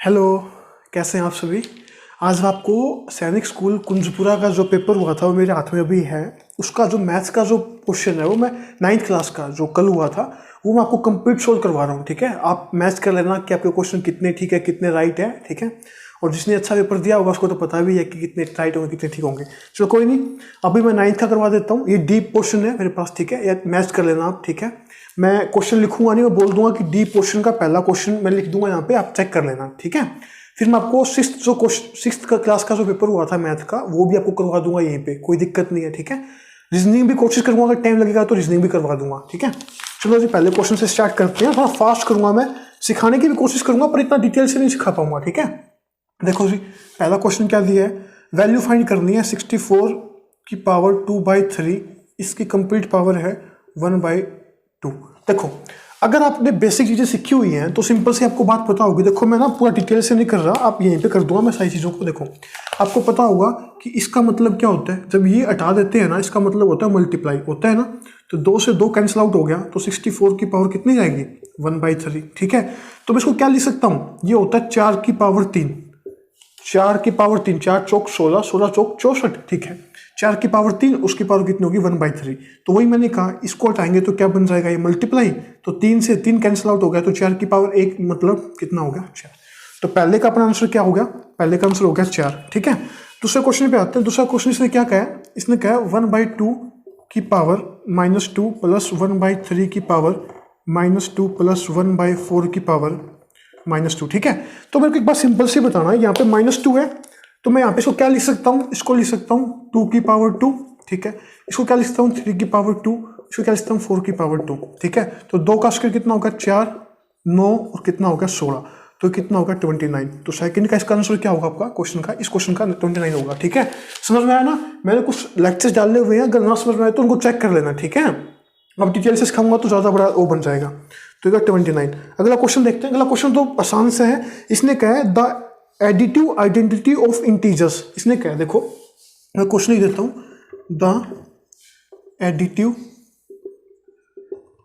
Hello, कैसे हैं आप सभी। आज मैं आपको सैनिक स्कूल कुंजपुरा का जो पेपर हुआ था वो मेरे हाथ में अभी है। उसका जो मैथ्स का जो क्वेश्चन है वो मैं 9th क्लास का जो कल हुआ था वो मैं आपको कंप्लीट सोल्व करवा रहा हूँ। ठीक है, आप मैच कर लेना कि आपके क्वेश्चन कितने ठीक है कितने राइट है। ठीक है, और जिसने अच्छा पेपर दिया होगा उसको तो पता भी है कि कितने राइट होंगे कितने ठीक होंगे। चलो कोई नहीं, अभी मैं 9th का करवा देता हूँ। ये डीप क्वेश्चन है मेरे पास, ठीक है, या मैच कर लेना आप। ठीक है, मैं क्वेश्चन लिखूंगा नहीं, मैं बोल दूंगा कि डीप क्वेश्चन का पहला क्वेश्चन मैं लिख दूंगा यहाँ पे, आप चेक कर लेना। ठीक है, फिर मैं आपको सिक्स क्लास का जो पेपर हुआ था मैथ का वो भी आपको करवा दूंगा यहीं पे, कोई दिक्कत नहीं है। ठीक है, रीजनिंग भी कोशिश करूंगा, अगर टाइम लगेगा तो रीजनिंग भी करवा दूंगा। ठीक है, चलो जी पहले क्वेश्चन से स्टार्ट करते हैं। थोड़ा फास्ट करूंगा, मैं सिखाने की भी कोशिश करूंगा पर इतना डिटेल से नहीं सिखा पाऊंगा। ठीक है, देखो जी पहला क्वेश्चन क्या दिया है, वैल्यू फाइंड करनी है 64 की पावर 2/3, इसकी कंप्लीट पावर है 1/2। देखो अगर आपने बेसिक चीजें सीखी हुई हैं तो सिंपल से आपको बात पता होगी। देखो मैं ना पूरा डिटेल से नहीं कर रहा, आप यहीं पे कर दूंगा मैं सारी चीजों को। देखो आपको पता होगा कि इसका मतलब क्या होता है, जब ये हटा देते हैं ना इसका मतलब होता है मल्टीप्लाई होता है ना, तो 2 से 2 कैंसिल आउट हो गया तो 64 की पावर कितनी जाएगी 1/3। ठीक है, तो मैं इसको क्या लिख सकता हूँ, ये होता है 4 की पावर 3, 4 की पावर 3, 4 चौक 16, 16 चौक 64। ठीक है, 4 की पावर 3 उसकी पावर कितनी होगी 1/3। तो वही मैंने कहा इसको हटाएंगे तो क्या बन जाएगा ये मल्टीप्लाई, तो 3 से 3 कैंसिल आउट हो गया तो 4 की पावर 1 मतलब कितना हो गया 4। तो पहले का अपना आंसर क्या हो गया, पहले का आंसर हो गया 4। ठीक है, दूसरे क्वेश्चन पे आते हैं। दूसरा क्वेश्चन इसने क्या कहा है, इसने कहा 1/2 की पावर -2 प्लस 1/3 की पावर -2 प्लस 1/4 की पावर -2। ठीक है, तो मेरे को एक बात सिंपल सी बताना है, यहाँ पे -2 है तो मैं यहाँ पे इसको क्या लिख सकता हूँ, इसको लिख सकता हूँ 2 की पावर 2। ठीक है, इसको क्या लिख सकता हूँ 3 की पावर 2, इसको क्या लिख सकता हूँ 4 की पावर 2। ठीक है, तो 2 का स्क्वायर कितना होगा 4, 9 और कितना होगा 16, तो कितना होगा 29। तो सेकंड का इसका आंसर क्या होगा आपका क्वेश्चन का, इस क्वेश्चन का 29 होगा। ठीक है, समझ में आया ना, मैंने कुछ लेक्चर्स डाले हुए हैं, अगर ना समझ में आए तो उनको चेक कर लेना। ठीक है, अब डिटेल से सिखाऊंगा तो ज़्यादा बड़ा वो बन जाएगा। तो ये 29। अगला क्वेश्चन देखते हैं। अगला क्वेश्चन तो आसान से है, इसने कहा है the additive identity of integers. इसने कहा है, देखो मैं क्वेश्चन ही देता हूं, the additive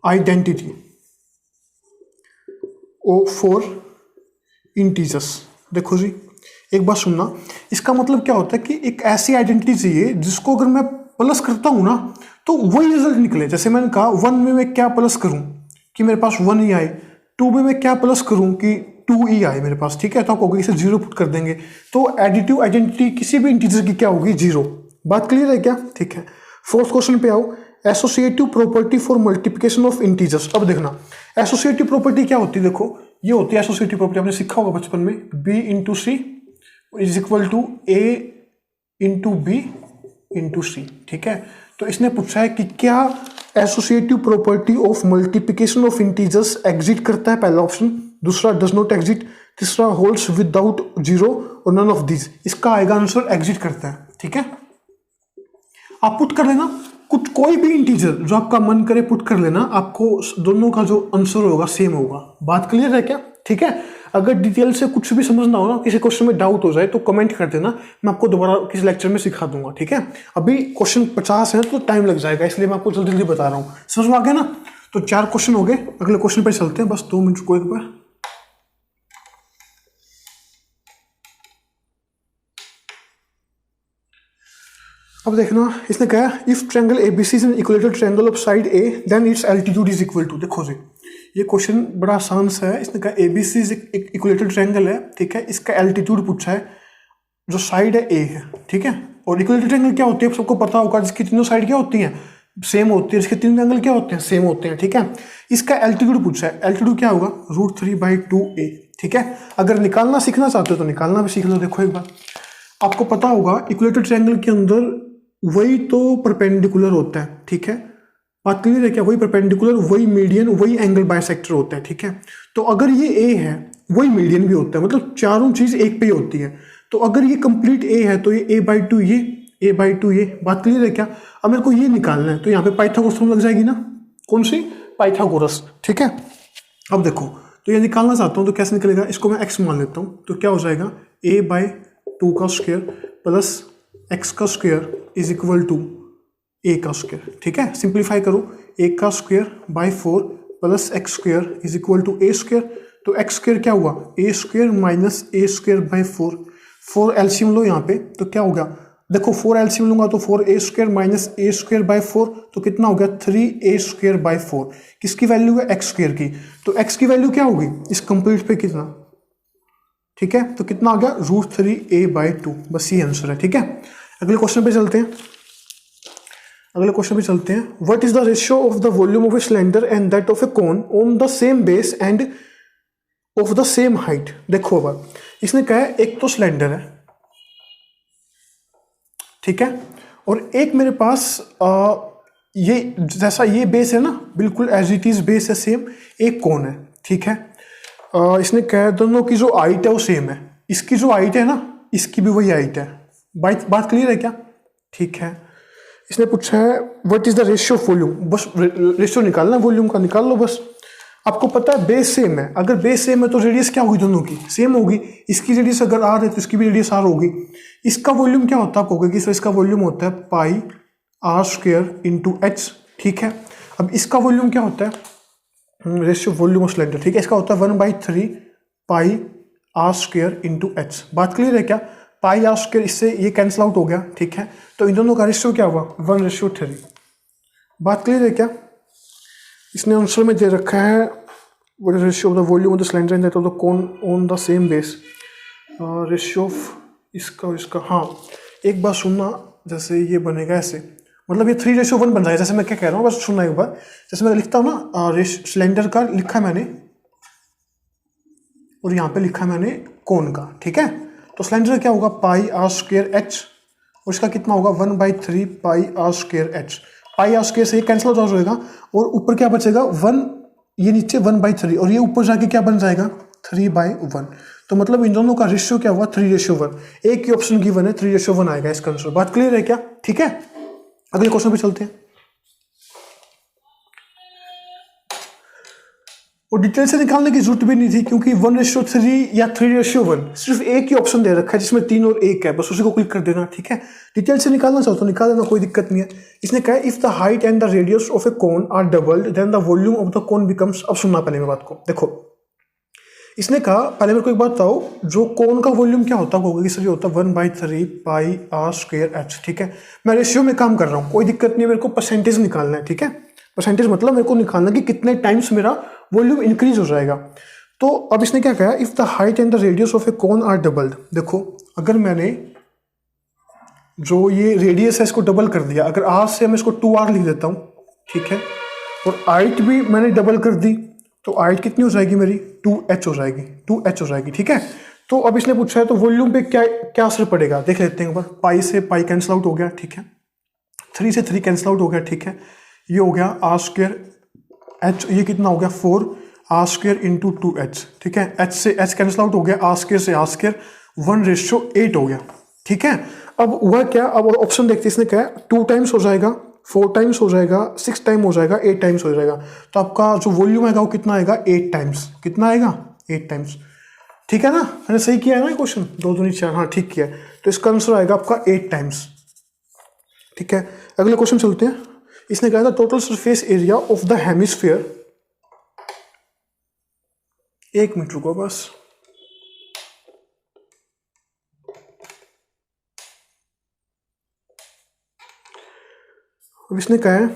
identity for integers. देखो जी एक बात सुनना, इसका मतलब क्या होता है कि एक ऐसी आइडेंटिटी चाहिए जिसको अगर मैं प्लस करता हूं ना तो वही रिजल्ट निकले। जैसे मैंने कहा 1 में मैं क्या प्लस करूं कि मेरे पास 1 ही आए, 2 में मैं क्या प्लस करूं कि 2 ही आए मेरे पास। ठीक है, तो आप कहोगे इसे 0 पुट कर देंगे, तो एडिटिव आइडेंटिटी किसी भी इंटीजर की क्या होगी 0। बात क्लियर है क्या। ठीक है, फोर्थ क्वेश्चन पे आओ, associative property for multiplication of integers. अब देखना एसोसिएटिव प्रॉपर्टी क्या होती है, देखो ये होती है एसोसिएटिव प्रॉपर्टी, आपने सीखा होगा बचपन में, b into c is equal to a into b into c. ठीक है, तो इसने पूछा है कि क्या associative property of multiplication of integers exist करता है, पहला ऑप्शन, दूसरा डज नॉट एग्जिट, तीसरा होल्ड्स विदाउट 0 और नन ऑफ दिस। इसका आएगा आंसर एग्जिट करता है। ठीक है, आप पुट कर लेना कुछ कोई भी इंटीजर जो आपका मन करे पुट कर लेना, आपको दोनों का जो आंसर होगा सेम होगा। बात क्लियर है क्या। ठीक है, अगर डिटेल से कुछ भी समझना हो ना, किसी क्वेश्चन में डाउट हो जाए तो कमेंट कर देना, मैं आपको दोबारा किसी लेक्चर में सिखा दूंगा। ठीक है, अभी क्वेश्चन 50 है तो टाइम लग जाएगा, इसलिए मैं आपको जल्दी जल्दी बता रहा हूँ। समझ में आ गया ना, तो 4 क्वेश्चन हो गए, अगले क्वेश्चन पर चलते हैं। बस 2 मिनट को एक बार। अब देखना इसने कहा if triangle ABC is an equilateral triangle of side a then its altitude is equal to. देखो जी ये क्वेश्चन बड़ा आसान सा है, इसने कहा एबीसी एक इक्विलेटरल ट्रायंगल है। ठीक है, इसका एल्टीट्यूड पूछा है, जो साइड है ए है। ठीक है, और इक्विलेटरल ट्रायंगल क्या होती है सबको पता होगा, जिसकी तीनों साइड क्या होती हैं सेम होती है, इसके 3 एंगल क्या होते हैं सेम होते हैं। ठीक है, इसका एल्टीट्यूड पूछा है, एल्टीट्यूड क्या होगा √3/2a। ठीक है, अगर निकालना सीखना चाहते हो तो निकालना भी सीख लो। देखो एक बार आपको पता होगा इक्विलेटरल ट्रायंगल के अंदर वही तो परपेंडिकुलर होता है। ठीक है, बात क्लियर है क्या, वही परपेंडिकुलर, वही मीडियन, वही एंगल बाइसेक्टर होता है। ठीक है, तो अगर ये ए है वही मीडियन भी होता है, मतलब चारों चीज एक पे ही होती है। तो अगर ये कंप्लीट ए है तो ये a/2 ये a/2 ये। बात क्लियर है क्या। अब मेरे को ये निकालना है तो यहाँ पे पाइथागोरस लग जाएगी ना, कौन सी पाइथागोरस। ठीक है, अब देखो तो ये निकालना चाहता हूँ तो कैसे निकलेगा, इसको मैं x मान लेता हूँ तो क्या हो जाएगा a/2 का स्क्वायर प्लस x का square is equal to a का स्क्वायर। ठीक है, सिंप्लीफाई करो, a का square by 4 plus x square is equal to a square. तो एक्स स्क्र क्या हुआ, a square minus a square by 4, 4 LCM लो यहाँ पे, तो क्या होगा, देखो 4 एलसीएम लूंगा तो 4 a square minus a square by 4, तो कितना हो गया 3 ए स्क्र बाई 4, किसकी वैल्यू है, एक्स स्क्र की, तो एक्स की वैल्यू क्या होगी इस कंप्लीट पे कितना, ठीक है, तो कितना आ गया √3a/2, बस ये आंसर है, ठीक है। अगले क्वेश्चन पे चलते हैं, what is the ratio of the volume of a cylinder and that of a cone on the same base end of the same height. देखो अब इसने कहा है एक तो सिलेंडर है, ठीक है, और एक मेरे पास ये जैसा ये बेस है ना, बिल्कुल एज इट इज बेस है सेम, एक कोन है, ठीक है। इसने कहा दोनों की जो हाइट है वो सेम है, इसकी जो हाइट है ना इसकी भी वही हाइट है, बात क्लियर है क्या, ठीक है। इसने पूछा है what is the ratio of volume, बस रेशियो निकालना, वॉल्यूम का निकाल लो बस। आपको पता है बेस सेम है, अगर बेस सेम है तो रेडियस क्या होगी, दोनों की सेम होगी, इसकी रेडियस अगर आर है तो इसकी भी रेडियस आर होगी। इसका वॉल्यूम क्या होता है आपको होगा कि इसका वॉल्यूम होता है पाई आर स्क्वायर इंटू एच, ठीक है। अब इसका वॉल्यूम क्या होता है, रेशियो वॉल्यूम ऑफ सिलेंडर, ठीक है, इसका होता है 1/3 pi r square into H. बात क्लियर है क्या, पाई आर स्क्वायर इससे ये कैंसिल आउट हो गया, ठीक है, तो इन दोनों का रेशियो क्या हुआ 1:3। बात क्लियर है क्या, इसने आंसर में दे रखा है what is ratio of the volume of the cylinder and that of the cone on the same base, ratio of इसका हाँ एक बार सुनना, जैसे ये बनेगा ऐसे, मतलब ये 3:1 बन जाएगा, जैसे मैं क्या कह रहा हूँ बस सुनना एक बार, जैसे मैं लिखता हूँ ना सिलेंडर का लिखा मैंने और यहाँ पे लिखा मैंने कोन का, ठीक है, तो सिलेंडर क्या होगा पाई आर स्क्वायर एच और इसका कितना होगा 1/3 pi r square h, pi r square से ये कैंसिल हो जाएगा और ऊपर क्या बचेगा 1, ये नीचे 1/3 और ये ऊपर जाके क्या बन जाएगा 3/1, तो मतलब इन दोनों का रेशियो क्या हुआ 3:1, एक ही ऑप्शन गिवन है 3:1 आएगा इसका आंसर। बात क्लियर है क्या, ठीक है। अगले क्वेश्चन पे चलते हैं, और डिटेल से निकालने की जरूरत भी नहीं थी क्योंकि 1:3 या 3:1 सिर्फ एक ही ऑप्शन दे रखा है जिसमें 3 और 1 है, बस उसी को क्लिक कर देना, ठीक है। डिटेल से निकालना चाहो तो निकाल देना, कोई दिक्कत नहीं है। इसने कहा if the height and the radius of a cone are doubled then the volume of the cone becomes, अब सुनना पहले मेरी बात को, देखो इसने कहा पहले मेरे को एक बात बताओ, जो कोन का वॉल्यूम क्या होता होगा कि सर ये होता है 1/3 पाई आर स्क्वायर एच, ठीक है। मैं रेशियो में काम कर रहा हूँ, कोई दिक्कत नहीं है, मेरे को परसेंटेज निकालना है, ठीक है। परसेंटेज मतलब मेरे को निकालना कि कितने टाइम्स मेरा वॉल्यूम इंक्रीज हो जाएगा। तो अब इसने क्या कहा if the height and the radius of a cone are doubled, देखो अगर मैंने जो ये रेडियस है इसको डबल कर दिया, अगर आर से मैं इसको 2r लिख देता हूँ, ठीक है, और हाइट भी मैंने डबल कर दी, तो हाइट कितनी हो जाएगी मेरी 2h हो जाएगी, 2h हो जाएगी, ठीक है। तो अब इसने पूछा है तो वॉल्यूम पे क्या क्या असर पड़ेगा, देख लेते हैं एक बार। पाई से पाई कैंसिल आउट हो गया, ठीक है, 3 से 3 कैंसिल आउट हो गया, ठीक है, ये हो गया आर स्क्वायर एच, ये कितना हो गया 4 आर स्क्वायर इंटू 2h, ठीक है, एच से एच कैंसिल आउट हो गया, आर स्क्वायर से आर स्क्वायर 1:8 हो गया, ठीक है। अब हुआ क्या, अब ऑप्शन देखते हैं, इसने क्या 2 टाइम्स हो जाएगा, 4 टाइम्स हो जाएगा, 6 टाइम हो जाएगा, 8 टाइम्स हो जाएगा, तो आपका जो वॉल्यूम आएगा वो कितना आएगा 8 टाइम्स, कितना आएगा 8 टाइम्स, ठीक है ना, मैंने सही किया है ना क्वेश्चन, 2 दूनी 4, हाँ ठीक किया है, तो इसका आंसर आएगा आपका 8 टाइम्स, ठीक है। अगले क्वेश्चन चलते हैं, इसने कहा था total surface area of the hemisphere, 1 minute रुको बस, अब इसने कहा है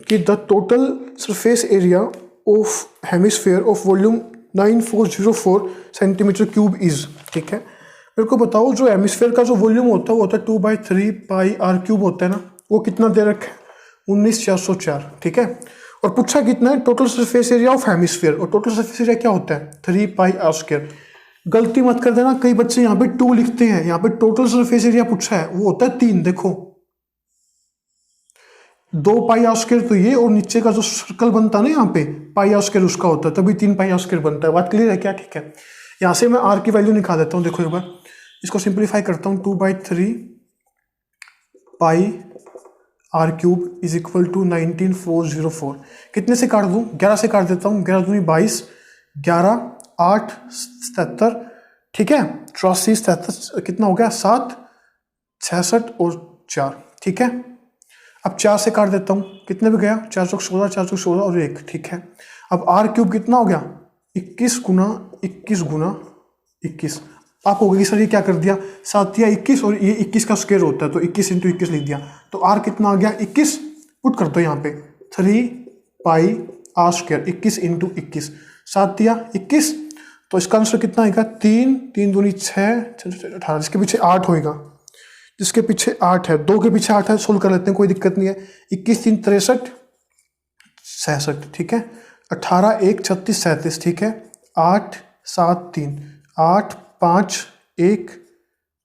कि the total surface area of hemisphere of volume 9404 centimetre cube is, ठीक है। मेरे को बताओ जो हेमिस्फीयर का जो वॉल्यूम होता है वो होता है 2/3 पाई आर क्यूब होता है ना, वो कितना दे रखा है 19,404, ठीक है। और पूछा कितना है total surface area of hemisphere, और टोटल सरफेस एरिया क्या होता है 3 पाई आर स्क्वायर। गलती मत कर देना, कई बच्चे यहाँ पे 2 लिखते हैं, यहाँ पे टोटल सरफेस एरिया पूछा है वो होता है 3, देखो 2 पाई आर स्क्वायर तो ये, और नीचे का जो सर्कल बनता है ना यहाँ पे पाई आर स्क्वायर उसका होता है, तभी 3 पाई आर स्क्वायर बनता है। बात क्लियर है क्या, ठीक है। यहाँ से मैं आर की वैल्यू निकाल देता हूँ, देखो एक बार इसको सिंप्लीफाई करता हूँ, 2/3 pi r cube is equal to 19,404, कितने से काट दूँ 11 से काट देता हूँ, 11 दूनी 22, 11 8 77, ठीक है, 83 77 कितना हो गया 7 66 और 4, ठीक है। अब 4 से काट देता हूँ, कितने भी गया 4 चौक 16, 4 चौक 16 और 1, ठीक है। अब आर क्यूब कितना हो गया 21 गुना 21 गुना 21। आप कहोगे कि सर ये क्या कर दिया, 7 या 21 और ये 21 का स्क्वायर होता है तो 21 इंटू 21 लिख दिया। तो आर कितना आ गया 21, पुट कर दो यहाँ पे 3 पाई आर स्क्वायर, 21 इंटू 21, 7 या 21। तो इसका आंसर कितना आएगा 3 3 दूनी 6 18, जिसके पीछे 8 होएगा, जिसके पीछे 8 है, 2 के पीछे 8 है, सोल्व कर लेते हैं, कोई दिक्कत नहीं है। 21 3 63 66, ठीक है। 18 1 36 37, ठीक है। 8 7 3 8 5 1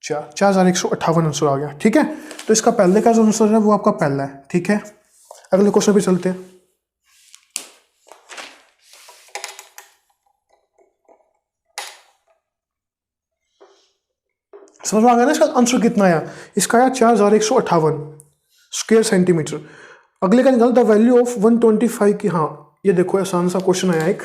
4 4158 आंसर आ गया, ठीक है। तो इसका पहले का जो आंसर है वो आपका पहला है, ठीक है। अगले क्वेश्चन पे चलते हैं। समझ में आ गया ना इसका आंसर कितना आया, इसका आया 4158 स्क्वायर सेंटीमीटर। अगले का निकाल द वैल्यू ऑफ 125 की। हाँ ये देखो आसान सा क्वेश्चन आया एक,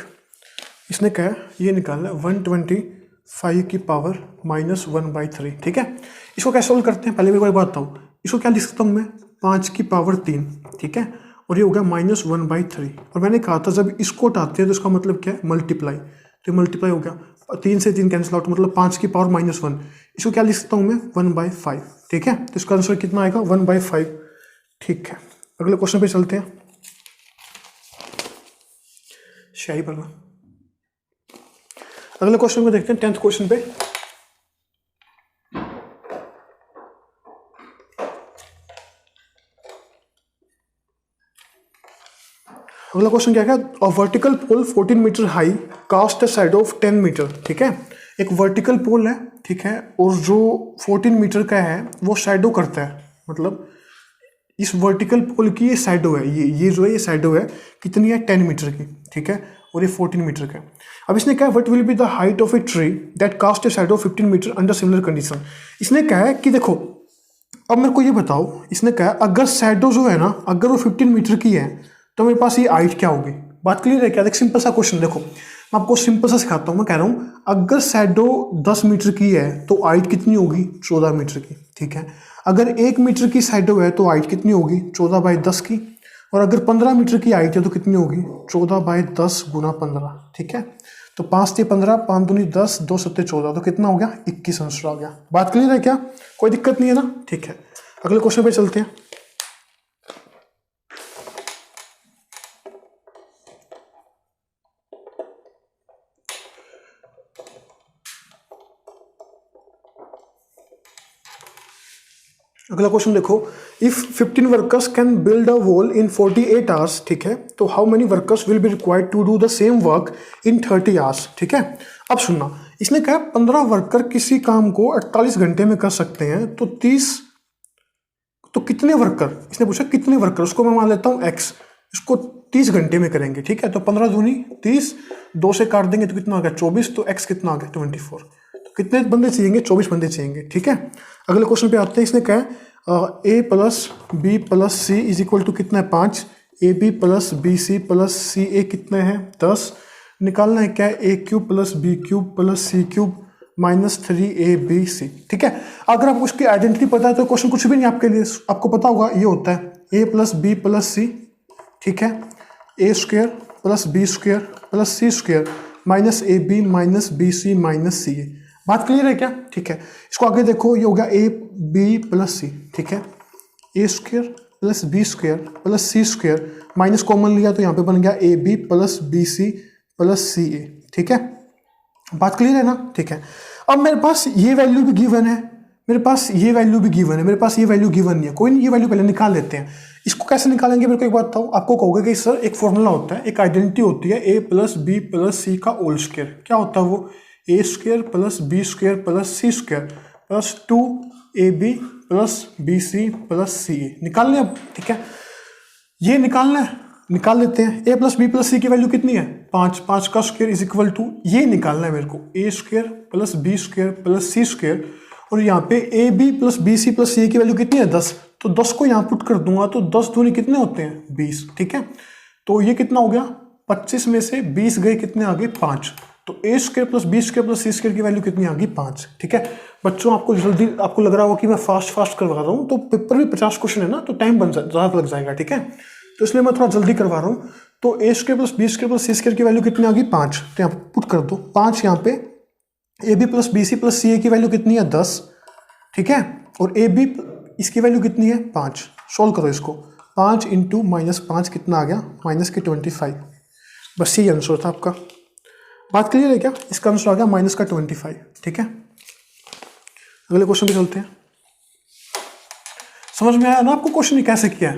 इसने क्या है ये निकालना 125 की पावर -1/3, ठीक है। इसको कैसे सोल्व करते हैं, पहले भी एक बार बताऊँ, इसको क्या लिख सकता हूँ मैं 5 की पावर 3, ठीक है, और ये हो गया -1/3। और मैंने कहा था जब इसको हटाते हैं तो इसका मतलब क्या है मल्टीप्लाई, तो मल्टीप्लाई हो गया, 3 से 3 कैंसिल आउट, मतलब 5 की पावर -1। इसको क्या लिख सकता हूँ मैं 1/5, ठीक है। तो इसका आंसर कितना आएगा 1/5, ठीक है। अगले क्वेश्चन पे चलते हैं, शाही भरना। अगले क्वेश्चन में देखते हैं 10th क्वेश्चन पे। अगला क्वेश्चन क्या है, a vertical pole 14 metre high cast a side of 10 metre, ठीक है। एक वर्टिकल पोल है, ठीक है, और जो 14 मीटर का है वो शैडो करता है, मतलब इस वर्टिकल पोल की ये शैडो है, ये जो है ये शैडो है, कितनी है 10 मीटर की, ठीक है, और ये 14 मीटर का है। अब इसने कहा what will be the height of a tree that cast a shadow 15 metre under similar condition. इसने कहा है कि देखो अब मेरे को ये बताओ, इसने कहा अगर शैडो जो है ना अगर वो 15 मीटर की है तो मेरे पास ये हाइट क्या होगी। बात क्लियर है क्या, देख सिंपल सा क्वेश्चन, देखो मैं आपको सिंपल सा सिखाता हूँ। मैं कह रहा हूँ अगर शैडो 10 मीटर की है तो हाइट कितनी होगी 14 मीटर की, ठीक है। अगर 1 मीटर की शैडो है तो हाइट कितनी होगी 14/10 की, और अगर 15 मीटर की हाइट है तो कितनी होगी 14/10 गुना 15, ठीक है। तो 5 से 15, 5 दूनी 10, 2 सत्ते 14, तो कितना हो गया 21 आंसर आ गया। बात क्लियर है क्या, कोई दिक्कत नहीं है ना, ठीक है। अगले क्वेश्चन पे चलते हैं। अगला क्वेश्चन देखो, if 15 workers can build a wall in 48 hours, ठीक है, तो how many workers will be required to do the same work in 30 hours, ठीक है। अब सुनना, इसने कहा 15 वर्कर किसी काम को 48 घंटे में कर सकते हैं, तो 30, तो कितने वर्कर, इसने पूछा कितने वर्कर, उसको मैं मान लेता हूँ x, इसको 30 घंटे में करेंगे, ठीक है। तो 15 दूनी 30, 2 से काट देंगे तो कितना आ गया 24, तो x कितना आ गया 24। तो कितने बंदे चाहिए 24 बंदे चाहिए, ठीक है। अगले क्वेश्चन पे आते हैं, इसने कहा a plus B plus c is equal to कितना है 5, a B plus B C plus C a कितना है 10, निकालना है क्या है ए cube plus b cube plus c cube -3ab, ठीक है। अगर आपको उसकी आइडेंटिटी पता है तो क्वेश्चन कुछ भी नहीं आपके लिए, आपको पता होगा ये होता है a प्लस बी प्लस सी, ठीक है, ए square plus B square plus C square -ab minus b c minus c a. बात क्लियर है क्या, ठीक है। इसको आगे देखो, ये हो गया ए बी प्लस सी, ठीक है, ए square plus B square plus सी स्क्वायर, माइनस कॉमन लिया तो यहाँ पे बन गया A B plus B C plus C A, ठीक है। बात क्लियर है ना, ठीक है। अब मेरे पास ये वैल्यू भी गिवन है, मेरे पास ये वैल्यू भी गिवन है, मेरे पास ये वैल्यू गिवन नहीं है, कोई नहीं, ये वैल्यू पहले निकाल लेते हैं। इसको कैसे निकालेंगे मेरे को एक बात बताओ, आपको कहोगे कि सर एक फॉर्मूला होता है, एक आइडेंटिटी होती है A plus B plus C का होल स्क्वायर, क्या होता है वो A square plus B square plus C square plus 2ab plus B C plus C A. निकाल लें अब, ठीक है, ये निकालना है, निकाल लेते हैं। ए प्लस बी प्लस सी की वैल्यू कितनी है 5, 5 का स्क्वायर इज इक्वल टू, ये निकालना है मेरे को A square plus B square plus C square, और यहाँ पे A B plus B C plus C की वैल्यू कितनी है 10, तो 10 को यहाँ पुट कर दूंगा तो 10 दूनी कितने होते हैं 20, ठीक है। तो ये कितना हो गया 25 में से 20 गए, कितने आ गए 5, तो A square plus B square plus C square की वैल्यू कितनी आ गई 5, ठीक है। बच्चों आपको जल्दी, आपको लग रहा होगा कि मैं फास्ट करवा रहा हूँ, तो पेपर भी 50 क्वेश्चन है ना, तो टाइम ज़्यादा लग जाएगा, ठीक है, तो इसलिए मैं थोड़ा जल्दी करवा रहा हूँ। तो A square plus B square plus C square की वैल्यू कितनी आ गई 5, तो यहाँ पुट कर दो 5 यहाँ पे। A B plus B C plus C A की वैल्यू कितनी है 10, ठीक है, और ए बी इसकी वैल्यू कितनी है 5। सोल्व करो इसको, 5 इंटू -5 कितना आ गया -25। बस यही आंसर था आपका। बात क्लियर है क्या? इसका आंसर आ गया -25, ठीक है। अगले क्वेश्चन पे चलते हैं। समझ में आया ना आपको क्वेश्चन कैसे किया है?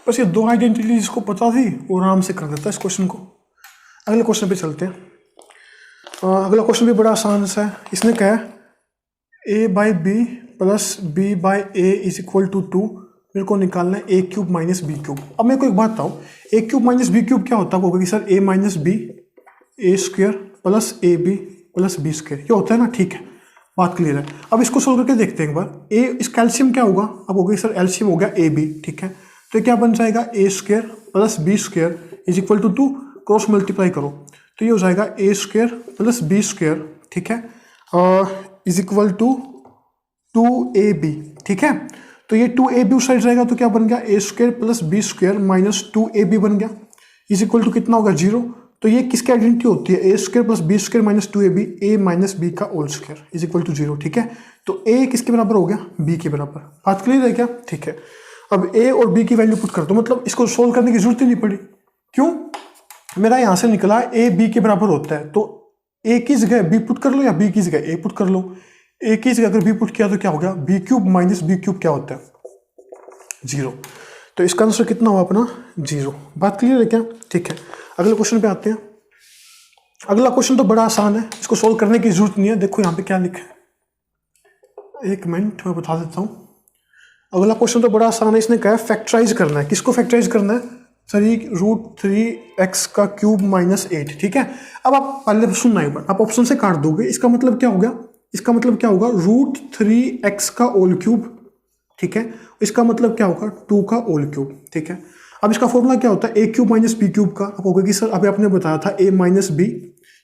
बस ये 2 आइडेंटिटी जिसको पता थी वो आराम से कर देता है इस क्वेश्चन को। अगले क्वेश्चन पे चलते हैं। अगला क्वेश्चन भी बड़ा आसान सा है। इसने कहा है a by b plus b by a is equal to 2, मेरे को निकालना है a cube minus B cube. अब मेरे को एक बात बताओ, a cube minus B cube क्या होता है? होगा कि sir a minus B A square plus A B plus B square, ये होता है ना, ठीक है, बात क्लियर है। अब इसको सोल्व करके देखते हैं एक बार। a इसका एलसीएम क्या होगा? अब होगा सर एलसीएम हो गया ए बी, ठीक है, तो क्या बन जाएगा A square plus B square is equal to 2, cross multiply करो तो ये हो जाएगा A square plus B square, ठीक है, इज इक्वल टू 2ab, ठीक है। तो ये 2ab उस साइड जाएगा तो क्या बन गया A square plus B square minus 2ab बन गया, इज इक्वल टू कितना होगा 0। तो ये किसकी आइडेंटिटी होती है? ए square plus B square minus 2ab, A minus B का whole square is equal to 0, ठीक है। तो ए किसके बराबर हो गया? बी के बराबर। बात क्लियर है क्या? ठीक है। अब ए और बी की वैल्यू पुट कर दो, मतलब इसको सोल्व करने की जरूरत ही नहीं पड़ी। क्यों? मेरा यहां से निकला ए बी के बराबर होता है, तो ए की जगह बी पुट कर लो या बी की जगह ए पुट कर लो। ए की जगह अगर बी पुट किया तो क्या हो गया? B cube minus B cube क्या होता है? 0। तो इसका आंसर कितना हुआ अपना? 0। बात क्लियर है क्या? ठीक है। अगले क्वेश्चन पे आते हैं। अगला क्वेश्चन तो बड़ा आसान है, इसको सोल्व करने की जरूरत नहीं है। देखो यहाँ पे क्या लिखा है, एक मिनट मैं बता देता हूँ। अगला क्वेश्चन तो बड़ा आसान है। इसने कहा है फैक्टराइज करना है। किसको फैक्टराइज करना है? सर ये √3x का क्यूब माइनस 8, ठीक है। अब आप पहले सुनना एक बार, आप ऑप्शन से काट दोगे, इसका मतलब क्या हो गया? इसका मतलब क्या होगा? √3x का होल क्यूब, ठीक है। इसका मतलब क्या होगा? 2 का होल क्यूब, ठीक है। अब इसका फॉर्मूला क्या होता है? ए क्यूब माइनस बी क्यूब का। अब होगा कि सर अभी आपने बताया था A minus B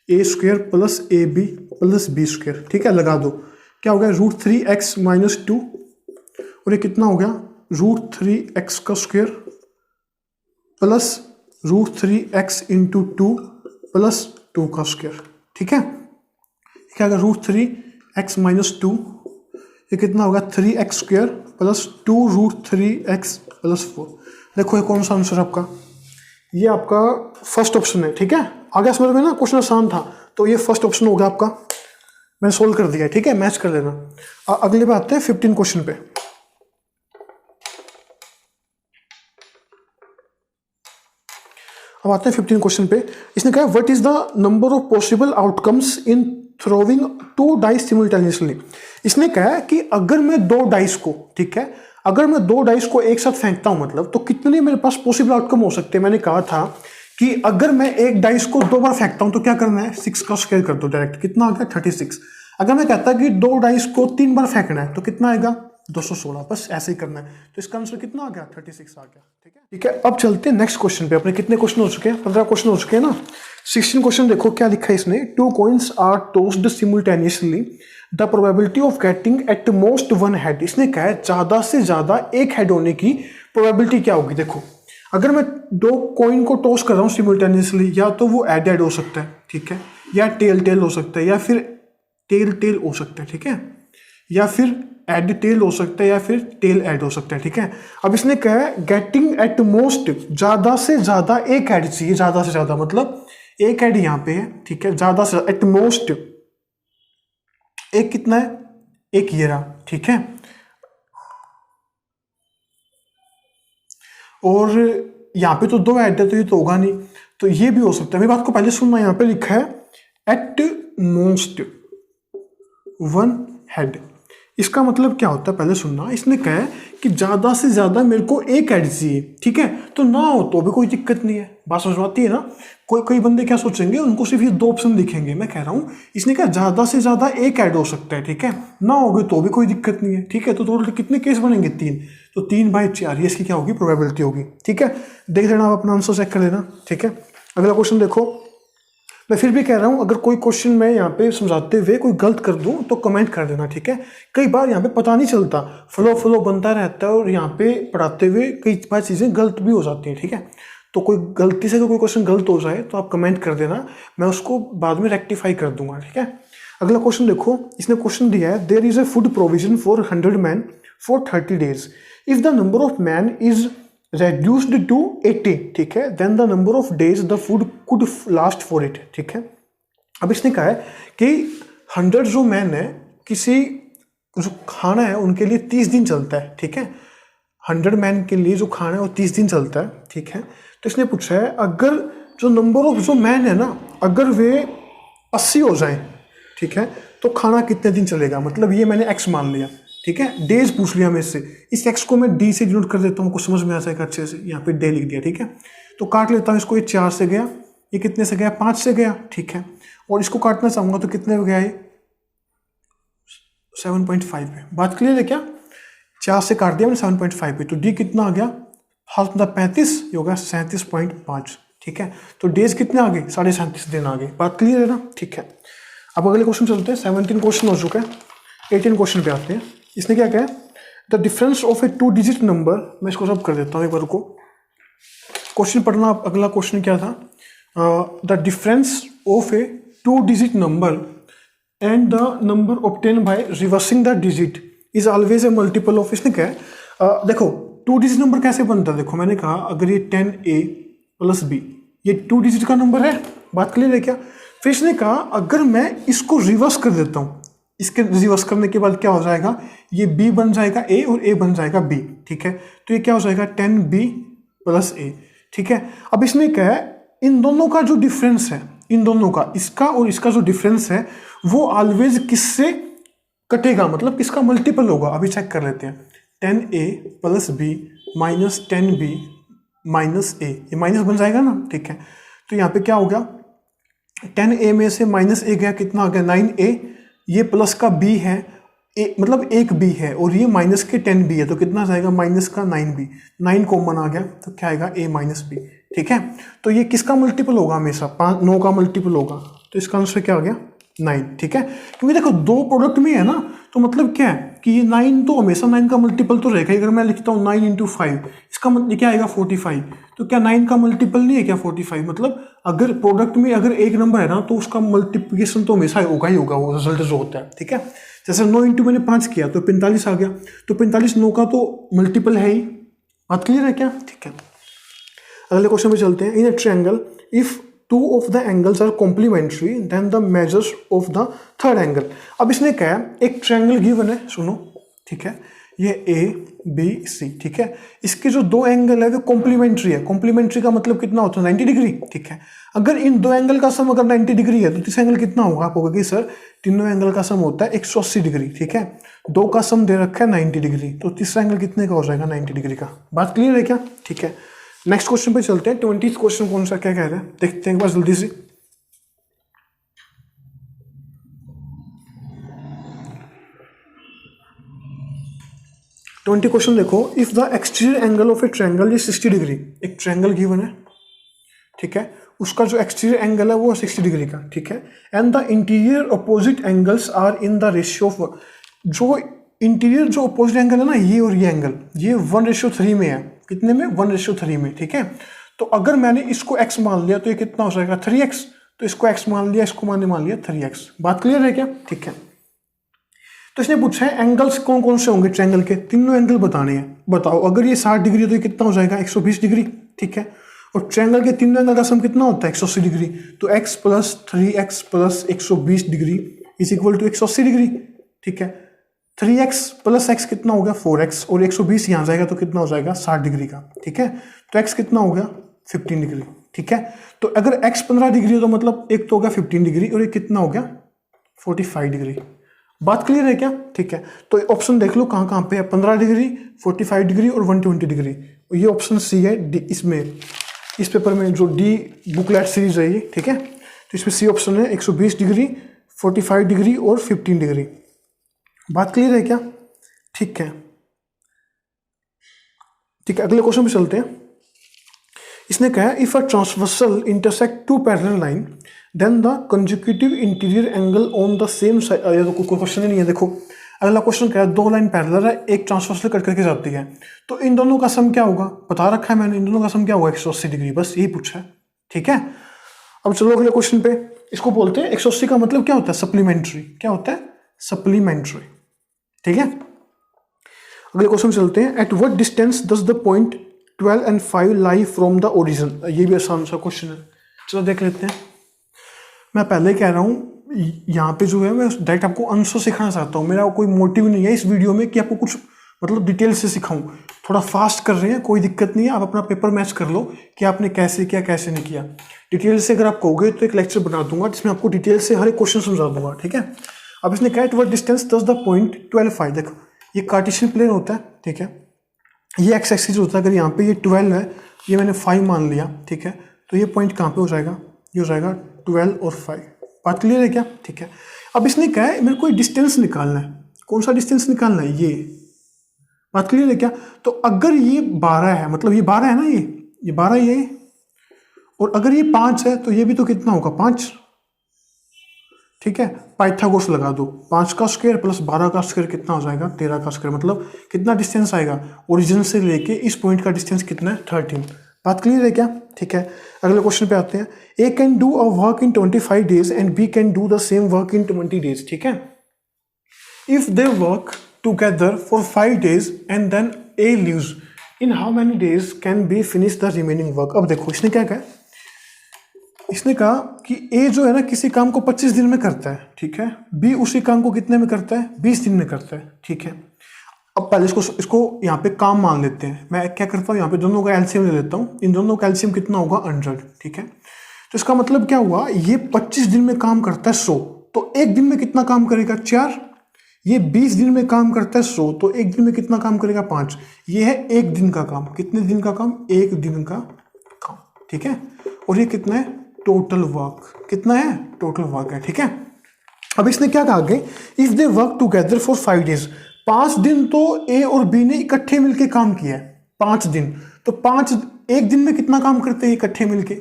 A square plus A B plus B square, ठीक है, लगा दो। क्या हो गया? √3x माइनस 2, और ये कितना हो गया? √3x का square plus √3x into 2 plus 2 का स्क्वायर, ठीक है। क्या होगा? √3x माइनस 2, ये कितना होगा? 3x square plus 2√3x plus 4। देखो ये कौन सा आंसर आपका? ये आपका फर्स्ट ऑप्शन है, ठीक है। आगे समझ में ना, क्वेश्चन आसान था, तो ये फर्स्ट ऑप्शन होगा आपका। मैंने सोल्व कर दिया, ठीक है, मैच कर लेना। अगले पे आते हैं 15 क्वेश्चन पे। अब आते हैं 15 क्वेश्चन पे। इसने कहा what is the number of possible outcomes in throwing 2 dice simultaneously. इसने कहा कि अगर मैं 2 डाइस को, ठीक है, अगर मैं 2 डाइस को एक साथ फेंकता हूं, मतलब तो कितने मेरे पास पॉसिबल आउटकम हो सकते हैं। मैंने कहा था कि अगर मैं एक डाइस को 2 बार फेंकता हूं तो क्या करना है? 6 का स्क्वायर कर दो डायरेक्ट, कितना आ गया? 36। अगर मैं कहता कि 2 डाइस को 3 बार फेंकना है तो कितना आएगा? 216। बस ऐसे ही करना है। तो इसका आंसर कितना आ गया? 36 आ गया, ठीक है। ठीक है, अब चलते हैं नेक्स्ट क्वेश्चन पे। अपने कितने क्वेश्चन हो चुके हैं? 15 क्वेश्चन हो चुके हैं ना। 16 क्वेश्चन देखो क्या लिखा है इसने। 2 coins are tossed simultaneously, the probability of getting at most 1 head. इसने कहा है ज्यादा से ज्यादा एक हेड होने की प्रोबेबिलिटी क्या होगी। देखो अगर मैं 2 कॉइन को टॉस कर रहा हूँ सिमुलटेनियसली, या तो वो एड हो सकता है, ठीक है, या टेल हो सकता है, या फिर टेल हो सकता है, ठीक है, या फिर एड टेल हो सकता है, या फिर टेल एड हो सकता है, ठीक है। अब इसने कहा है गेटिंग एट मोस्ट, ज्यादा से ज्यादा एक एड चाहिए। ज्यादा से ज्यादा मतलब एक एड यहां पे है, ठीक है, ज्यादा से एट मोस्ट एक कितना है? एक ये रहा, ठीक है। और यहां पे तो 2 ऐड है तो ये तो होगा नहीं, तो ये भी हो सकता है। मेरी बात को पहले सुनना, यहां पे लिखा है एट मोस्ट 1 हेड। इसका मतलब क्या होता है पहले सुनना। इसने कहा है कि ज्यादा से ज्यादा मेरे को एक ऐड चाहिए, ठीक है, तो ना हो तो भी कोई दिक्कत नहीं है। बात समझ में आती है ना। कोई बंदे क्या सोचेंगे, उनको सिर्फ ये 2 ऑप्शन दिखेंगे। मैं कह रहा हूं इसने कहा ज्यादा से ज्यादा एक ऐड हो सकता है, ठीक है, ना होगे तो भी कोई दिक्कत नहीं है, ठीक है। तो टोटल कितने केस बनेंगे? 3। तो 3/4 ये इसकी क्या होगी? प्रोबेबिलिटी होगी, ठीक है। देख लेना, आप अपना आंसर चेक कर लेना, ठीक है। अगला क्वेश्चन देखो मैं फिर भी कह रहा हूँ, अगर कोई क्वेश्चन मैं यहाँ पे समझाते हुए कोई गलत कर दूँ तो कमेंट कर देना, ठीक है। कई बार यहाँ पे पता नहीं चलता, फ्लो बनता रहता है और यहाँ पे पढ़ाते हुए कई बार चीज़ें गलत भी हो जाती हैं, ठीक है। तो कोई गलती से कोई क्वेश्चन गलत हो जाए तो आप कमेंट कर देना, मैं उसको बाद में रेक्टिफाई कर दूंगा, ठीक है। अगला क्वेश्चन देखो, इसने क्वेश्चन दिया है, there is a food provision for 100 man for 30 days, if the number of man is reduced to 80, ठीक है, then the number of days the food could last for it, ठीक है। अब इसने कहा है कि 100 जो मैन है, किसी जो खाना है उनके लिए 30 दिन चलता है, ठीक है। 100 मैन के लिए जो खाना है वो 30 दिन चलता है, ठीक है। तो इसने पूछा है, अगर जो नंबर ऑफ जो मैन है ना, अगर वे 80 हो जाए, ठीक है, तो खाना कितने दिन चलेगा। मतलब ये मैंने x मान लिया, ठीक है, डेज पूछ लिया मैं इससे, इस x को मैं d से डिनोट कर देता हूँ, कुछ समझ में आ जाएगा अच्छे से। यहाँ पे डे लिख दिया, ठीक है। तो काट लेता हूँ इसको, ये 4 से गया, ये कितने से गया, 5 से गया, ठीक है। और इसको काटना चाहूँगा तो कितने हो गया, ये 7.5 पे। बात क्लियर है क्या, 4 से काट दिया मैंने 7.5 पे, तो d कितना आ गया, हाथ मतलब 35, ये होगा 37.5, ठीक है। तो डेज कितने आ गए, 37.5 दिन आ गए। बात क्लियर है ना, ठीक है। अब अगले क्वेश्चन चलते हैं, 17 क्वेश्चन हो चुका है, 18 क्वेश्चन पे आते हैं। इसने क्या कहा, the difference of A 2 digit number, मैं इसको सब कर देता हूँ एक बार को, क्वेश्चन पढ़ना। अगला क्वेश्चन क्या था, the difference of A 2 digit number and the number obtain by reversing the digit is always a multiple of. इसने क्या है, देखो 2 डिजिट नंबर कैसे बनता है, देखो मैंने कहा अगर ये 10a प्लस b, ये 2 डिजिट का नंबर है, बात क्लियर है क्या। फिर इसने कहा अगर मैं इसको रिवर्स कर देता हूँ, इसके रिवर्स करने के बाद क्या हो जाएगा, ये b बन जाएगा a और a बन जाएगा b, ठीक है। तो ये क्या हो जाएगा 10b प्लस a, ठीक है। अब इसने कहा है इन दोनों का जो डिफरेंस है, इन दोनों का, इसका और इसका जो डिफरेंस है वो ऑलवेज किससे कटेगा, मतलब किसका मल्टीपल होगा। अभी चेक कर लेते हैं, 10a plus b minus 10b minus a, ये माइनस बन जाएगा ना, ठीक है। तो यहाँ पे क्या हो गया, 10a में से माइनस a गया, कितना आ गया 9a, ये प्लस का b है, मतलब एक b है और ये माइनस के 10b है, तो कितना जाएगा माइनस का 9b, 9 कॉमन आ गया, तो क्या आएगा a माइनस b, ठीक है। तो ये किसका मल्टीपल होगा, हमेशा 9 का मल्टीपल होगा, तो इसका आंसर क्या आ गया 9, ठीक है। क्योंकि देखो 2 प्रोडक्ट में है ना, तो मतलब क्या है कि ये 9 तो हमेशा 9 का मल्टीपल तो रहेगा। अगर मैं लिखता हूँ 9 × 5, इसका मतलब क्या आएगा 45, तो क्या 9 का मल्टीपल नहीं है क्या 45। मतलब अगर प्रोडक्ट में अगर एक नंबर है ना, तो उसका मल्टीप्लिकेशन तो हमेशा होगा ही होगा, वो रिजल्ट जो होता है, ठीक है। जैसे 9 × मैंने 5 किया तो 45 आ गया, तो 45 9 का तो मल्टीपल है ही। बात क्लियर है क्या, ठीक है। अगले क्वेश्चन पे चलते हैं, in a triangle if 2 of the angles are complementary then the measures of the third angle। अब इसने कहा है एक ट्रायंगल गिवन है, सुनो, ठीक है, ये A B C, ठीक है। इसके जो 2 एंगल है वो कॉम्प्लीमेंट्री है। कॉम्प्लीमेंट्री का मतलब कितना होता है 90 डिग्री, ठीक है। अगर इन 2 एंगल का सम अगर 90 डिग्री है तो तीसरा एंगल कितना होगा, आप होगा कि सर तीनों एंगल का सम होता है 180 डिग्री, ठीक है। 2 का सम दे रखा है 90 डिग्री, तो तीसरा एंगल कितने का हो जाएगा 90 डिग्री का। बात क्लियर है क्या, ठीक है। नेक्स्ट क्वेश्चन पे चलते हैं, 20th क्वेश्चन कौन सा क्या कह रहा है देखते हैं एक बार जल्दी से। ट्वेंटी क्वेश्चन देखो, if the exterior angle of A triangle is 60 degree, एक ट्रायंगल गिवन है, ठीक है, उसका जो एक्सटीरियर एंगल है वो 60 डिग्री का, ठीक है। And the interior opposite angles are in the ratio of, जो इंटीरियर जो अपोजिट एंगल है ना, ये और ये एंगल, ये 1:3 में है, कितने में 1:3 में, ठीक है। तो अगर मैंने इसको x मान लिया तो ये कितना हो जाएगा 3x, तो इसको x मान लिया, इसको मान लिया 3x। बात क्लियर है क्या, ठीक है। तो इसने पूछा है एंगल्स कौन कौन से होंगे ट्रायंगल के, तीनों एंगल बताने हैं, बताओ। अगर ये 60 डिग्री है तो ये कितना हो जाएगा 120 डिग्री, ठीक है। और ट्रायंगल के तीनों एंगल का सम कितना होता है 180 डिग्री, तो x plus 3x plus 120 degree is equal to 180 degree, ठीक है। 3x प्लस x कितना हो गया 4x, और 120 यहाँ जाएगा तो कितना हो जाएगा 60 डिग्री का, ठीक है। तो x कितना हो गया 15 डिग्री, ठीक है। तो अगर x 15 डिग्री है तो मतलब एक तो हो गया 15 डिग्री और एक कितना हो गया 45 डिग्री। बात क्लियर है क्या, ठीक है। तो ऑप्शन देख लो कहाँ कहाँ पे है, 15 डिग्री, 45 डिग्री और 120 डिग्री। ये ऑप्शन सी है डी, इसमें इस पेपर में जो डी बुकलेट सीरीज है ये, ठीक है। तो इसमें सी ऑप्शन है 120 डिग्री, 45 डिग्री और 15 डिग्री। बात क्लियर है क्या, ठीक है, ठीक है। अगले क्वेश्चन पे चलते हैं। इसने कहा है if a transversal intersect two parallel line then the consecutive interior angle on the same side. ये तो कोई क्वेश्चन ही नहीं है। देखो अगला क्वेश्चन क्या है, दो लाइन पैरेलल है, एक ट्रांसवर्सल कट करके जाती है, तो इन दोनों का सम क्या होगा, बता रखा है मैंने, इन दोनों का सम क्या होगा 180 डिग्री, बस यही पूछा है। ठीक है, अब चलो अगले क्वेश्चन पे। इसको बोलते हैं 180 का मतलब क्या होता है, सप्लीमेंट्री। क्या होता है, सप्लीमेंट्री। ठीक है, अगले क्वेश्चन चलते हैं। At what distance does the point 12 and 5 lie from the origin. ये भी आसान सा क्वेश्चन है, चलो देख लेते हैं। मैं पहले कह रहा हूँ यहाँ पे जो है मैं डायरेक्ट आपको आंसर सिखाना चाहता हूँ। मेरा कोई मोटिव नहीं है इस वीडियो में कि आपको कुछ मतलब डिटेल से सिखाऊं। थोड़ा फास्ट कर रहे हैं, कोई दिक्कत नहीं है, आप अपना पेपर मैच कर लो कि आपने कैसे किया कैसे नहीं किया। डिटेल से अगर आप कहोगे तो एक लेक्चर बना दूंगा जिसमें आपको डिटेल से हर एक क्वेश्चन समझा दूंगा। ठीक है, अब इसने कहा at what distance does the point 12 5। देखो ये कार्टेशियन प्लेन होता है। ठीक है, ये एक्स एक्सिस होता है। अगर यहाँ पे ये 12 है, ये मैंने 5 मान लिया। ठीक है, तो ये पॉइंट कहाँ पे हो जाएगा, ये हो जाएगा 12 और 5। बात क्लियर है क्या। ठीक है, अब इसने कहा है मेरे को डिस्टेंस निकालना है। कौन सा डिस्टेंस निकालना है, ये। बात क्लियर है क्या। तो अगर ये 12 है, मतलब ये 12 है ना, ये 12 ये, और अगर ये 5 है तो ये भी तो कितना होगा, 5। ठीक है, पाइथागोरस लगा दो, 5 का स्क्वायर प्लस 12 का स्क्वायर कितना हो जाएगा, 13 का स्क्वायर। मतलब कितना डिस्टेंस आएगा, ओरिजिन से लेके इस पॉइंट का डिस्टेंस कितना है, 13। बात क्लियर है क्या। ठीक है, अगले क्वेश्चन पे आते हैं। A can do a work in 25 days and B can do the same work in 20 days. ठीक है, if they work together for 5 days and then A leaves, in how many days can B finish the remaining work. अब देखो इसने क्या कहा, इसने कहा कि ए जो है ना किसी काम को 25 दिन में करता है। ठीक है, बी उसी काम को कितने में करता है, 20 दिन में करता है। ठीक है, अब पहले इसको यहाँ पे काम मान लेते हैं। मैं क्या करता हूँ, यहाँ पे दोनों का एलसीएम ले लेता हूँ। इन दोनों का एलसीएम कितना होगा, 100। ठीक है, तो इसका मतलब क्या हुआ, ये 25 दिन में काम करता है 100, तो एक दिन में कितना काम करेगा, 4। ये 20 दिन में काम करता है 100, तो एक दिन में कितना काम करेगा, 5। ये है एक दिन का काम। कितने दिन का काम, एक दिन का काम। ठीक है, और ये कितना है, टोटल वर्क। कितना है, टोटल वर्क है। ठीक है, अब इसने क्या कहा आगे, if they work together for 5 days, 5 दिन तो ए और बी ने इकट्ठे मिलके काम किया है, 5 दिन। तो 5 एक दिन में कितना काम करते हैं इकट्ठे मिलके,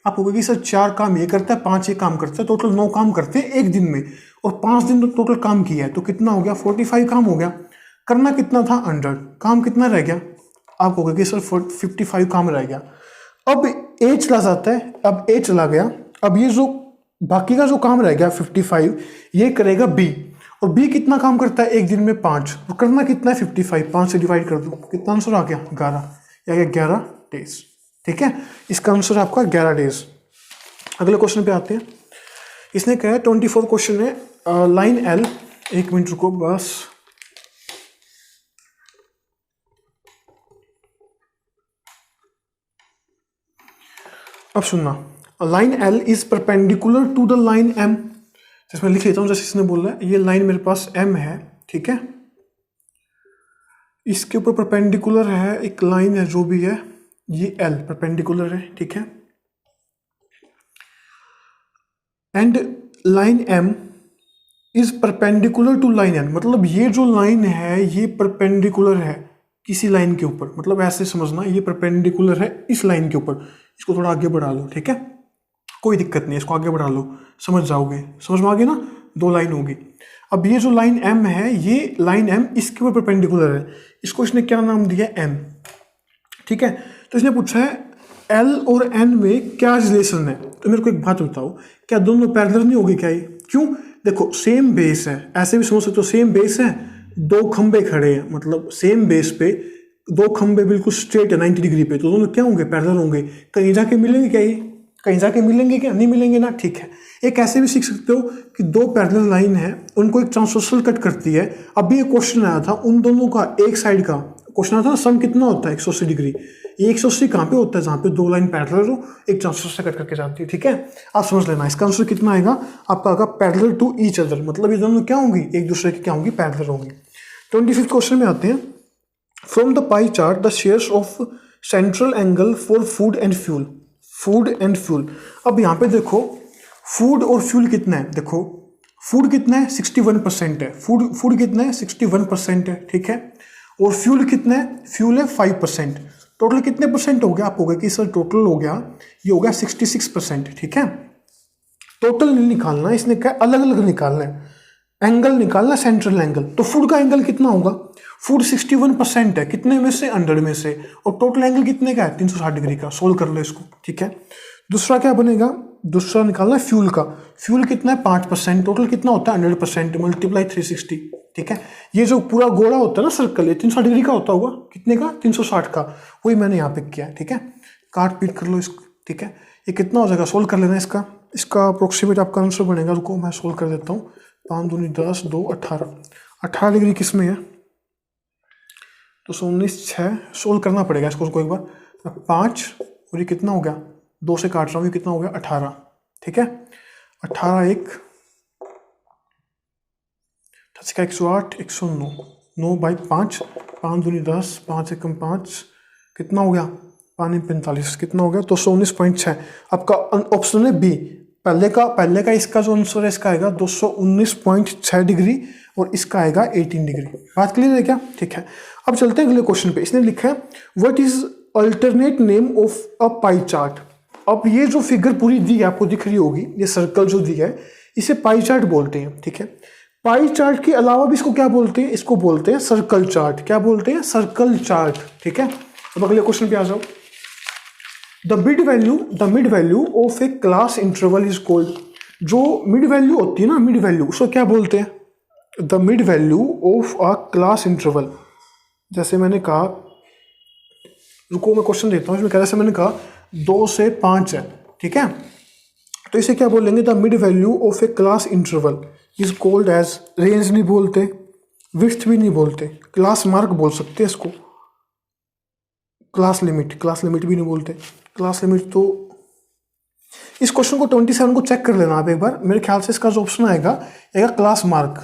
आप कहोगे सर 4 काम ये करता है, 5 ये काम करता है, टोटल 9 काम करते हैं एक दिन में, और 5 दिन तो टोटल काम किया है, तो कितना हो गया, 45 काम हो गया। करना कितना था, 100, काम कितना रह गया, आप कहोगे कि सर 55 काम रह गया। अब ए चला जाता है, अब ए चला गया, अब ये जो बाकी का जो काम रह गया 55, ये करेगा बी, और बी कितना काम करता है एक दिन में, 5, और करना कितना है 55, 5 से डिवाइड कर दो, कितना आंसर आ गया, 11, या 11 डेज। ठीक है, इसका आंसर आपका 11 डेज। अगले क्वेश्चन पे आते हैं। इसने कहा है 24 क्वेश्चन है, लाइन एल, एक मिनट रुको बस। अब सुनना, line l is perpendicular to the line m. जिसमें लिख लेता हूं, जैसे इसने बोला है ये लाइन मेरे पास एम है। ठीक है, इसके ऊपर परपेंडिकुलर है एक लाइन है जो भी है, ये एल परपेंडिकुलर है। ठीक है, and line m is perpendicular to line n, मतलब ये जो लाइन है ये परपेंडिकुलर है किसी लाइन के ऊपर, मतलब ऐसे समझना ये परपेंडिकुलर है इस लाइन के ऊपर। इसको थोड़ा आगे बढ़ा लो। ठीक है, कोई दिक्कत नहीं, इसको आगे बढ़ा लो, समझ जाओगे, समझ में आ गया ना, 2 लाइन होगी। अब ये जो लाइन एम है, ये लाइन एम इसके ऊपर परपेंडिकुलर है, इसको इसने क्या नाम दिया, एम। ठीक है, तो इसने पूछा है एल और एन में क्या रिलेशन है। तो मेरे को एक बात बताओ, क्या दोनों पैरेलल नहीं होगी क्या ये, क्यों, देखो सेम बेस है, ऐसे भी समझ सकते हो, सेम बेस है, 2 खंबे खड़े हैं, मतलब सेम बेस पे 2 खंबे बिल्कुल स्ट्रेट है 90 डिग्री पे, तो दोनों क्या होंगे, पैरेलल होंगे। कहीं जाके मिलेंगे क्या, ये कहीं जाके मिलेंगे क्या, नहीं मिलेंगे ना। ठीक है, एक ऐसे भी सीख सकते हो कि 2 पैरेलल लाइन है, उनको एक ट्रांसवर्सल कट करती है। अभी एक क्वेश्चन आया था उन दोनों का, एक साइड का क्वेश्चन आया था, सम कितना होता है 180 डिग्री। ये 180 कहाँ पे होता है, जहाँ पे 2 लाइन पैरेलल हो, एक ट्रांसवर्सल कट करके जाती है। ठीक है, आप समझ लेना, इसका आंसर कितना आएगा आपका, आएगा पैरेलल टू ईच अदर, मतलब ये दोनों क्या होंगी, एक दूसरे की क्या होंगी, पैरेलल होंगी। 25th क्वेश्चन में आते हैं। From the pie chart the shares of central angle for food and fuel, food and fuel. अब यहाँ पे देखो फूड और फ्यूल कितना है, देखो फूड कितना है 61% है, फूड कितना है 61% है। ठीक है, और फ्यूल कितना है, फ्यूल है 5%। टोटल कितने परसेंट हो गया, आप कहोगे कि सर टोटल हो गया, ये हो गया 66%, ठीक है। टोटल नहीं निकालना, इसने क्या अलग अलग निकालना है, एंगल निकालना, सेंट्रल एंगल। तो फुड का एंगल कितना होगा, फुड 61% है, कितने में से, 100 में से, और टोटल एंगल कितने का है, 360 डिग्री का। सोल्व कर लो इसको, ठीक है। दूसरा क्या बनेगा, दूसरा निकालना है फ्यूल का। फ्यूल कितना है, 5%, टोटल कितना होता है 100% मल्टीप्लाई 360, ठीक है। ये जो पूरा गोला होता है ना सर्कल, ये 360 डिग्री का होता होगा, कितने का, 360 का, वही मैंने यहाँ पे किया है, ठीक है। काट पीट कर लो इसको, ठीक है। ये कितना हो जाएगा, सोल्व कर लेना इसका। इसका अप्रोक्सीमेट आपका आंसर बनेगा, रुको मैं सोल्व कर देता हूँ। 5 दूनी 10, 2 18, 18 डिग्री किस में है, तो 19 6, सोल्व करना पड़ेगा इसको एक बार। 5 और ये कितना हो गया, 2 से काट रहा हूँ, ये कितना हो गया 18, ठीक है। 18 1 का 108, 109, 9/5, 5 दूनी 10, 5 एकम 5, कितना हो गया, 5 45, कितना हो गया, तो 119.6। आपका ऑप्शन है बी, पहले का इसका जो आंसर है इसका आएगा 219.6 डिग्री, और इसका आएगा 18 डिग्री। बात क्लियर है क्या, ठीक है। अब चलते हैं अगले क्वेश्चन पे। इसने लिखा है what is alternate name of a pie chart. अब ये जो फिगर पूरी दी है आपको दिख रही होगी, ये सर्कल जो दिया है इसे पाई चार्ट बोलते हैं, ठीक है। पाई चार्ट के अलावा भी इसको क्या बोलते हैं, इसको बोलते हैं सर्कल चार्ट। क्या बोलते हैं, सर्कल चार्ट, ठीक है। अब अगले क्वेश्चन पे आ जाओ। The mid value of a class interval is called. जो मिड वैल्यू होती है ना, मिड वैल्यू, उसको क्या बोलते हैं, the mid value of a class interval. जैसे मैंने कहा, रुको मैं क्वेश्चन देता हूँ इसमें, जैसे मैंने कहा 2 से 5 है, ठीक है। तो इसे क्या बोलेंगे, the mid value of a class interval is called as, range नहीं बोलते, विड्थ भी नहीं बोलते, क्लास मार्क बोल सकते हैं इसको, क्लास लिमिट भी नहीं बोलते। क्लास लिमिट तो इस क्वेश्चन को 27 को चेक कर लेना आप एक बार, मेरे ख्याल से इसका जो ऑप्शन आएगा क्लास मार्क।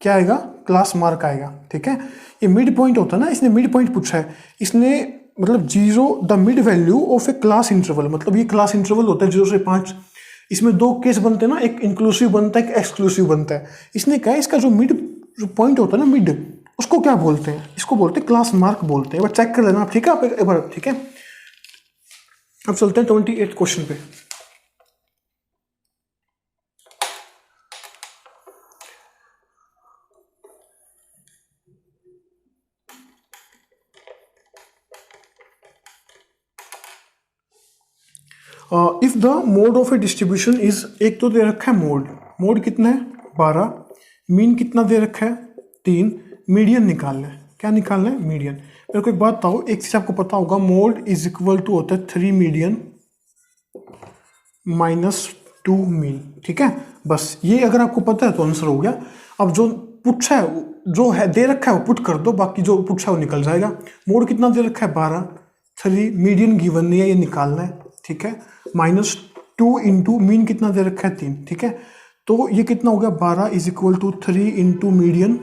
क्या आएगा, क्लास मार्क आएगा, ठीक है। ये मिड पॉइंट होता है ना, इसने मिड पॉइंट पूछा है, इसने मतलब 0 the mid value of a class interval, मतलब ये क्लास इंटरवल होता है 0 से 5। इसमें 2 केस बनते हैं ना, एक इंक्लूसिव बनता है, एक एक्सक्लूसिव बनता है। इसने कहा इसका जो मिड जो पॉइंट होता है ना, मिड, उसको क्या बोलते हैं, इसको बोलते हैं क्लास मार्क बोलते हैं। एक बार चेक कर लेना आप, ठीक है, आप एक बार, ठीक है। अब चलते हैं 28 क्वेश्चन पे। If the mode of A distribution is, एक तो दे रखा है मोड कितना है 12, मीन कितना दे रखा है 3, मीडियन निकालना है। क्या निकालना है, मीडियन। मेरे को एक बात बताओ, एक चीज आपको पता होगा, मोड इज इक्वल टू होता है 3 मीडियन -2 मीन, ठीक है। बस ये अगर आपको पता है तो आंसर हो गया। अब जो पूछा है, जो है दे रखा है वो पुट कर दो, बाकी जो पूछा है वो निकल जाएगा। मोड कितना दे रखा है 12, 3 मीडियन गिवन नहीं है, ये निकालना है, ठीक है। -2 इंटू मीन कितना दे रखा है 3, ठीक है। तो ये कितना हो गया, 12 is equal to 3 into median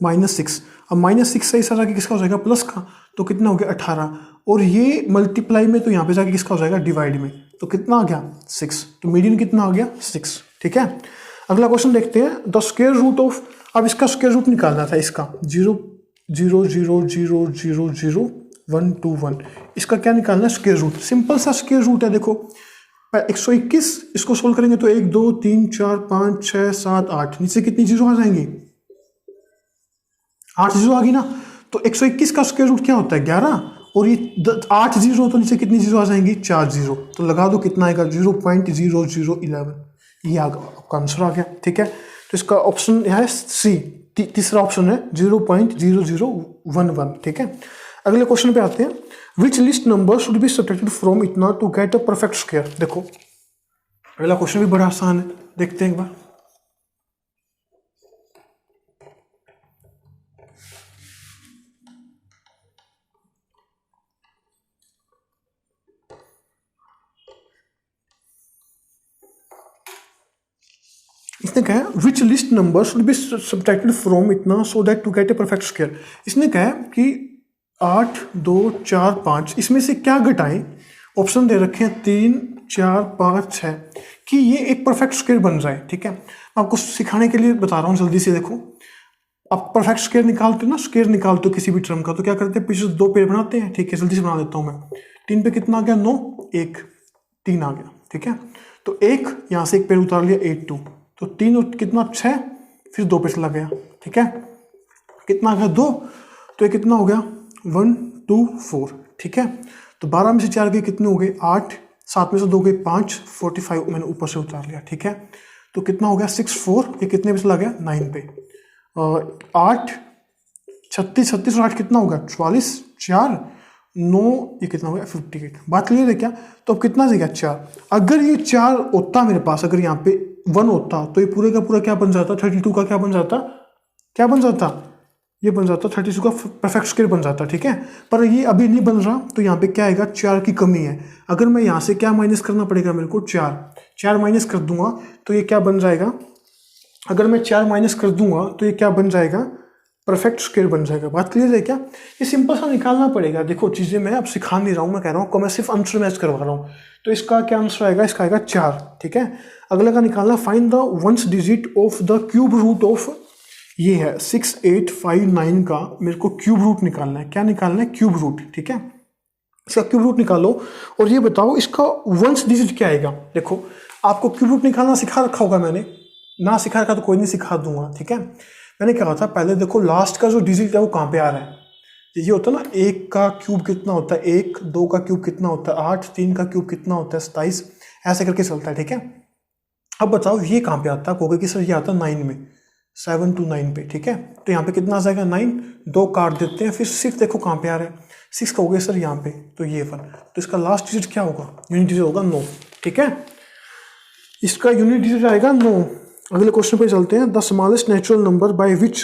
-6। अब -6 से इस आगे किसका हो जाएगा, प्लस का, तो कितना हो गया 18, और ये मल्टीप्लाई में, तो यहाँ पे जाके किसका हो जाएगा, डिवाइड में, तो कितना आ गया 6, तो मीडियन कितना आ गया 6, ठीक है। अगला क्वेश्चन देखते हैं, द स्क्वायर रूट ऑफ, अब इसका स्क्वायर रूट निकालना था इसका, 0 0 0 0 0 0 1 2 1, इसका क्या निकालना है, स्क्वायर रूट। सिंपल सा स्क्वायर रूट है, देखो 121, इसको सोल्व करेंगे तो 1 2 3 4 5 6 7 8, नीचे कितनी जीरो आ जाएंगी, 8 जीरो आ गई ना। तो 121 का स्क्वायर रूट क्या होता है 11, और ये 8 जीरो, तो नीचे कितनी जीरो आ जाएंगी, 4 जीरो, तो लगा दो कितना आएगा 0.0011, ये आपका आंसर आ गया, ठीक है। तो इसका ऑप्शन है सी, तीसरा ऑप्शन है 0.0011, ठीक है। अगले क्वेश्चन पे आते हैं, which least number should be subtracted from इतना to get a perfect square. देखो अगला क्वेश्चन भी बड़ा आसान है, देखते हैं एक बार। इसने कहा है which least number should be subtracted from इतना so that to get a perfect square. इसने कहा है कि 8 2 4 5, इसमें से क्या घटाएं, ऑप्शन दे रखे हैं 3 4 5 6, कि ये एक परफेक्ट स्क्वायर बन जाए, ठीक है। मैं आपको सिखाने के लिए बता रहा हूँ जल्दी से, देखो आप परफेक्ट स्क्वायर निकालते हो ना, स्क्वायर निकालते हो किसी भी टर्म का, तो क्या करते हैं, पीछे दो पेड़ बनाते हैं, ठीक है, जल्दी से बना देता हूँ मैं। 3 पे कितना आ गया 9, 1 3 आ गया, ठीक है। तो एक यहाँ से एक पेड़ उतार लिया 8 2, तो 3 और कितना 6, फिर 2 पे चला गया, ठीक है। कितना आ गया 2, तो ये कितना हो गया 1 2 4, ठीक है। तो 12 में से 4 गए कितने हो गए 8, 7 में से 2 गए 5, 45 मैंने ऊपर से उतार लिया, ठीक है। तो कितना हो गया 6 4, ये कितने पे चला गया 9 पे, 8 36 36 और 8 कितना होगा 44, 4 9, ये कितना हो गया 58। बात क्लियर है क्या? तो अब कितना से गया 4, अगर ये 4 होता मेरे पास, अगर यहाँ पे 1 होता तो ये पूरे का पूरा क्या बन जाता, 32 का क्या बन जाता, क्या बन जाता, ये बन जाता 32 का परफेक्ट स्क्वायर बन जाता, ठीक है। पर ये अभी नहीं बन रहा, तो यहाँ पे क्या आएगा 4 की कमी है। अगर मैं यहाँ से क्या माइनस करना पड़ेगा मेरे को 4 माइनस कर दूंगा तो ये क्या बन जाएगा, अगर मैं 4 माइनस कर दूंगा तो ये क्या बन जाएगा, परफेक्ट स्क्वायर बन जाएगा। बात क्लियर है क्या? ये सिंपल सा निकालना पड़ेगा। देखो चीजें मैं अब सिखा नहीं रहा हूँ, मैं कह रहा हूँ मैं सिर्फ आंसर मैच करवा रहा हूँ। तो इसका क्या आंसर आएगा, इसका आएगा 4, ठीक है। अगला का निकालना, find the ones digit of the cube root of, ये है 6859 का मेरे को क्यूब रूट निकालना है। क्या निकालना है, क्यूब रूट, ठीक है। इसका क्यूब रूट निकालो और ये बताओ इसका वंस डिजिट क्या आएगा। देखो आपको क्यूब रूट निकालना सिखा रखा होगा, मैंने ना सिखा रखा तो कोई नहीं, सिखा दूंगा, ठीक है। मैंने कहा था पहले देखो लास्ट का जो डिजिट है वो कहाँ पे आ रहा है, ये होता है ना 1 का क्यूब कितना होता है 1, 2 का क्यूब कितना होता है 8, 3 का क्यूब कितना होता है 27, ऐसे करके चलता है, ठीक है। अब बताओ ये कहाँ पे आता है, कहोगे कि सर ये आता है 9 में, 7 to 9 पे, ठीक है। तो यहाँ पे कितना आ जाएगा 9, 2 काट देते हैं, फिर सिर्फ देखो कहाँ पे आ रहा है 6 कहोगे सर यहाँ पे, तो ये 1, तो इसका लास्ट डिजिट क्या होगा, यूनिट डिजिट होगा 9, ठीक है। इसका यूनिट डिजिट आएगा 9। अगले क्वेश्चन पे चलते हैं। The smallest natural number by which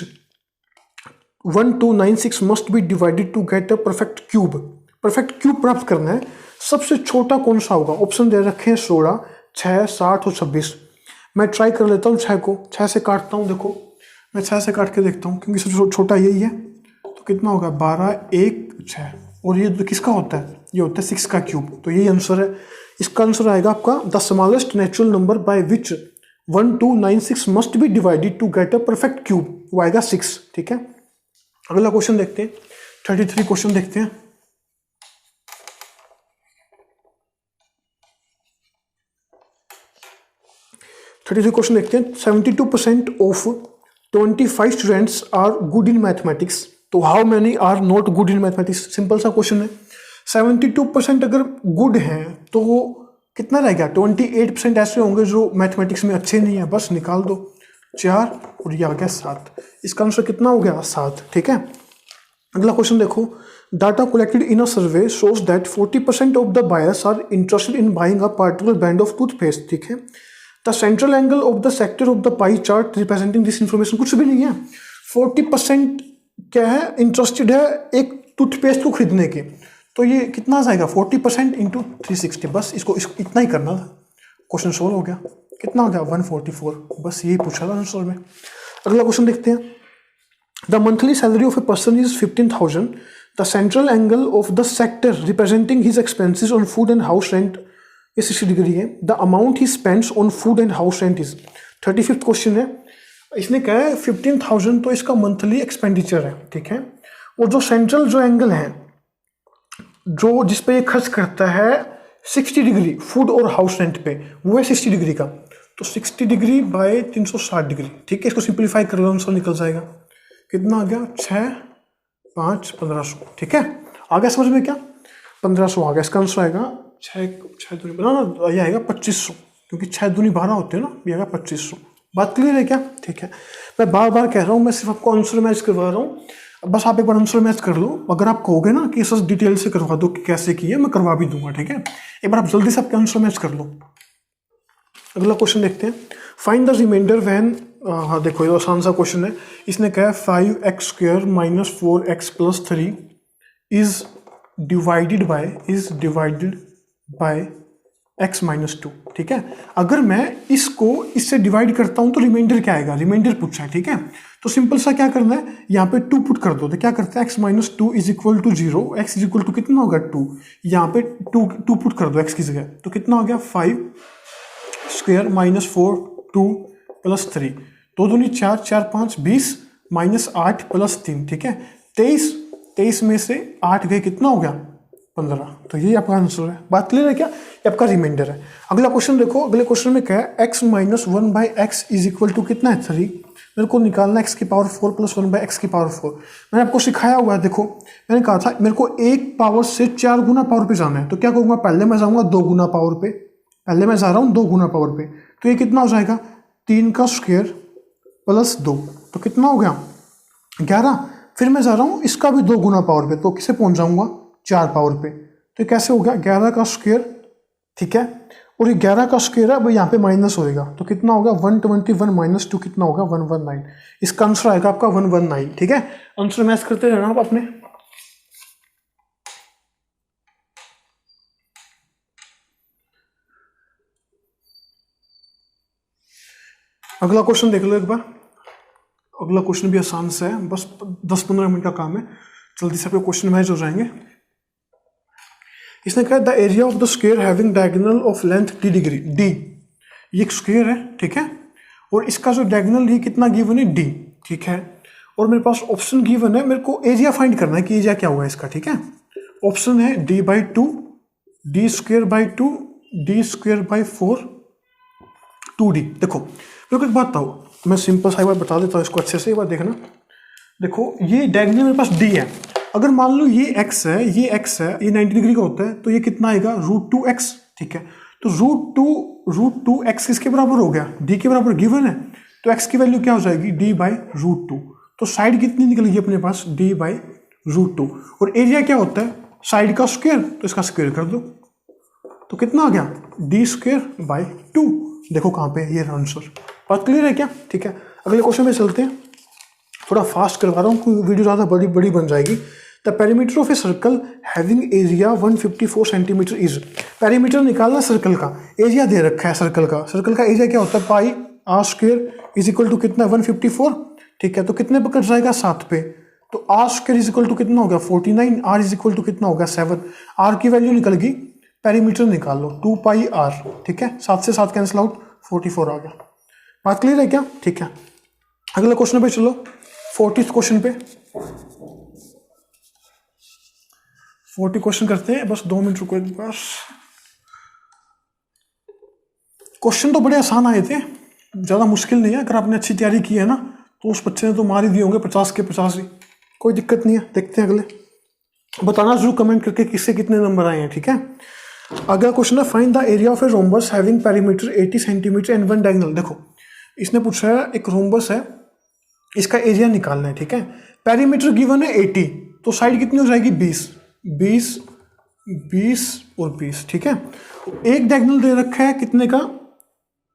1296 must be divided to get a perfect cube. Perfect cube प्राप्त करना है, सबसे छोटा कौन सा होगा। ऑप्शन दे रखे हैं 16, 6, 60 और 26। मैं ट्राई कर लेता हूँ 6 को, 6 से काटता हूँ, देखो मैं 6 से काट के देखता हूँ, क्योंकि सबसे छोटा यही है। तो कितना होगा 12, 1, 6, और ये किसका होता है, ये होता है 6 का क्यूब, तो यही आंसर है। इसका आंसर आएगा आपका the smallest natural number by which 1296 must be divided to get a perfect cube, वो आएगा 6, ठीक है। अगला क्वेश्चन देखते हैं, 33 क्वेश्चन देखते हैं। क्वेश्चन देखते हैं। 72% of 25 students are good in mathematics, तो how many are not good in mathematics. Simple सा क्वेश्चन है। 72% अगर गुड हैं तो कितना रह गया, 28% ऐसे होंगे जो मैथमेटिक्स में अच्छे नहीं है, बस निकाल दो 4 और ये आ गया 7। इसका आंसर कितना हो गया 7, ठीक है। अगला क्वेश्चन देखो। Data collected in a survey shows that 40% of the buyers are interested in buying a particular brand of toothpaste, ठीक है। The central angle of the sector of the pie chart representing this information, कुछ भी नहीं है। 40% क्या है, interested है एक टूथपेस्ट को खरीदने के, तो ये कितना जाएगा 40% इंटू 360, बस इसको इतना ही करना था, क्वेश्चन सोल्व हो गया। कितना हो गया 144, बस यही पूछा था आंसर में। अगला क्वेश्चन देखते हैं। The monthly salary of a person is 15,000, the central angle of the sector representing his expenses on food and house rent, ये 60 डिग्री है। The amount he spends on food and house rent is, 35th question है। इसने कहा है 15,000 तो इसका monthly expenditure है, ठीक है। और जो सेंट्रल जो एंगल है जो जिस पे ये खर्च करता है 60 डिग्री फूड और हाउस रेंट पे, वो है 60 डिग्री का, तो 60 डिग्री बाय 360 डिग्री, ठीक है। इसको सिंप्लीफाई कर लो, आंसर निकल जाएगा। कितना आ गया 6, 5, 1500, ठीक है। आ गया समझ में क्या, 1500 आ गया। इसका आंसर आएगा 6 दूनी बनाना, ये आएगा 2500, क्योंकि 6 दूनी 12 होते हैं ना, ये आएगा 2500। बात क्लियर है क्या, ठीक है। मैं बार बार कह रहा हूँ, मैं सिर्फ आपको आंसर मैच करवा रहा हूँ, बस आप एक बार आंसर मैच कर लो। अगर आप कहोगे ना कि सर डिटेल से करवा दो कि कैसे किए, मैं करवा भी दूंगा, ठीक है। एक बार आप जल्दी से आपके आंसर मैच कर लो। अगला क्वेश्चन देखते हैं। फाइंड द रिमाइंडर व्हेन, हाँ देखो ये आसान सा क्वेश्चन है। इसने कहा 5x² - 4x + 3 is divided by x - 2, ठीक है। अगर मैं इसको इससे डिवाइड करता हूं तो रिमाइंडर क्या आएगा, रिमाइंडर पूछा है, ठीक है। तो सिंपल सा क्या करना है, यहाँ पे 2 पुट कर दो, तो क्या करते हैं x - 2 = 0, x = कितना होगा 2, यहाँ पे 2 पुट कर दो x की जगह, तो कितना हो गया 5² - 4 2 + 3, 2 दूनी 4, 4 5 20, -8 + 3, ठीक है। 23 में से 8 गए, कितना हो गया? 15। तो ये आपका आंसर है। बात क्लियर है क्या? ये आपका रिमाइंडर है। अगला क्वेश्चन देखो, अगले क्वेश्चन में क्या है, x - 1/x = कितना है? 3। मेरे को निकालना x की पावर 4 + 1/x की पावर 4। मैंने आपको सिखाया हुआ है, देखो मैंने कहा था मेरे को एक पावर से 4 गुना पावर पे जाना है, तो क्या करूँगा? पहले मैं जाऊँगा 2 गुना पावर पे, पहले मैं जा रहा हूँ 2 गुना पावर पे, तो ये कितना हो जाएगा? 3 का स्क्वायर + 2, तो कितना हो गया? 11। फिर मैं जा रहा हूँ इसका भी 2 गुना पावर पे, तो किसे पहुँच जाऊँगा? 4 पावर पे। तो कैसे हो गया? 11 का स्क्वायर, ठीक है, और ये 11 का स्क्वायर है भाई, यहाँ पे माइनस होएगा, तो कितना होगा? 121 - 2 कितना होगा? 119। इसका आंसर आएगा आपका 119, ठीक है। आंसर मैच करते रहना आप अपने। अगला क्वेश्चन देख लो एक बार। अगला क्वेश्चन भी आसान सा है, बस 10-15 मिनट का काम है, जल्दी से आपके क्वेश्चन मैच हो जाएंगे। इसने कहा the area of the square having diagonal of length d degree, d ये एक स्क्वायर है, ठीक है, और इसका जो डायगोनल ये कितना गिवन है? d, ठीक है। और मेरे पास ऑप्शन गिवन है, मेरे को एरिया फाइंड करना है कि एरिया क्या हुआ है इसका, ठीक है। ऑप्शन है d/2, d²/2, d²/4, 2d। देखो मेरे को एक बात बताओ, मैं सिंपल सा एक बार बता देता हूँ इसको, अच्छे से एक बार देखना। देखो ये डायगोनल मेरे पास d है, अगर मान लो ये x है, ये x है, ये 90 डिग्री का होता है, तो ये कितना आएगा? √2x, ठीक है। तो √2x किसके बराबर हो गया? d के बराबर गिवन है, तो x की वैल्यू क्या हो जाएगी? d/√2। तो साइड कितनी निकलेगी अपने पास? d/√2। और एरिया क्या होता है? साइड का स्क्वायर, तो इसका स्क्वायर कर दो, तो कितना आ गया? d²/2। देखो कहाँ पे ये आंसर। बात क्लियर है क्या? ठीक है, अगले क्वेश्चन में चलते हैं। थोड़ा फास्ट करवा रहा हूँ क्योंकि वीडियो ज़्यादा बड़ी बन जाएगी। The perimeter of a circle having area 154 centimetre is, perimeter निकालना सर्कल का, एरिया दे रखा है सर्कल का एरिया क्या होता है? πr² = कितना? 154, ठीक है। तो कितने पर कट जाएगा? 7 पे, तो r² = कितना हो गया? 49, r कितना हो गया? 7। r की वैल्यू निकल गई, पेरीमीटर निकाल लो 2πr, ठीक है। 7 से 7 कैंसिल आउट, 44 आ गया। बात क्लियर है क्या? ठीक है, अगले क्वेश्चन पे चलो। 40th क्वेश्चन पे, 40 क्वेश्चन करते हैं, बस 2 मिनट रुको एक बार। क्वेश्चन तो बड़े आसान आए थे, ज़्यादा मुश्किल नहीं है, अगर आपने अच्छी तैयारी की है ना तो उस बच्चे ने तो मार ही दिए होंगे 50 के 50 ही, कोई दिक्कत नहीं है। देखते हैं अगले, बताना जरूर कमेंट करके किससे कितने नंबर आए हैं, ठीक है। अगला क्वेश्चन है find the area of a rhombus having perimeter 80 centimetre and 1 diagonal. देखो इसने पूछा है एक रोम्बस है, इसका एरिया निकालना है, ठीक है। पेरीमीटर गिवन है 80, तो साइड कितनी हो जाएगी? 20 और 20, ठीक है। एक डायगोनल दे रखा है कितने का?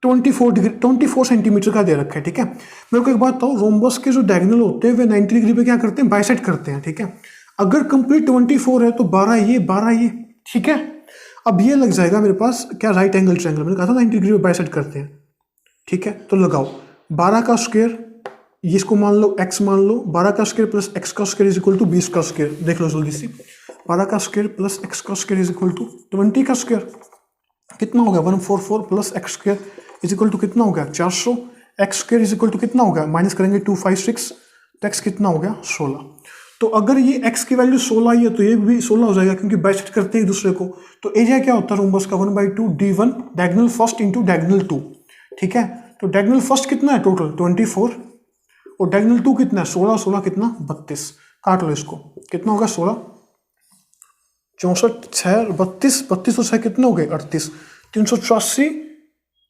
24 सेंटीमीटर का दे रखा है, ठीक है। मेरे को एक बात बताओ, रोम्बस के जो डायगोनल होते हैं वे 90 डिग्री पे क्या करते हैं? बाइसेक्ट करते हैं, ठीक है। अगर कंप्लीट 24 है तो 12 ये, ठीक है। अब ये लग जाएगा मेरे पास क्या? राइट एंगल ट्रायंगल, मैंने कहा था 90 डिग्री पे बाइसेक्ट करते हैं, ठीक है। तो लगाओ 12 का स्क्वायर, इसको मान लो x मान लो, 12 का स्क्वायर प्लस x का स्क्वायर = 20 का स्क्वायर। देख लो जल्दी से, 12 का स्क्वायर प्लस x का स्क्वायर = 20 का स्क्वायर, कितना हो गया? 144 प्लस x स्क्वायर = कितना हो गया? 400। x स्क्वायर = कितना हो गया? माइनस करेंगे 256, तो x कितना हो गया? 16। तो अगर ये x की वैल्यू 16 आई है तो ये भी 16 हो जाएगा, क्योंकि बाइसेक्ट करते हैं एक दूसरे को। तो एरिया क्या होता है रोम्बस का? 1/2 d1 diagonal first into diagonal 2, ठीक है। तो डायगोनल फर्स्ट कितना है? टोटल 24, और डायगोनल 2 कितना है? 16, 16 कितना? 32। काट लो इसको, कितना होगा? 16, 64, 6, 32, 32 और 6 कितने हो गए? 38, 384,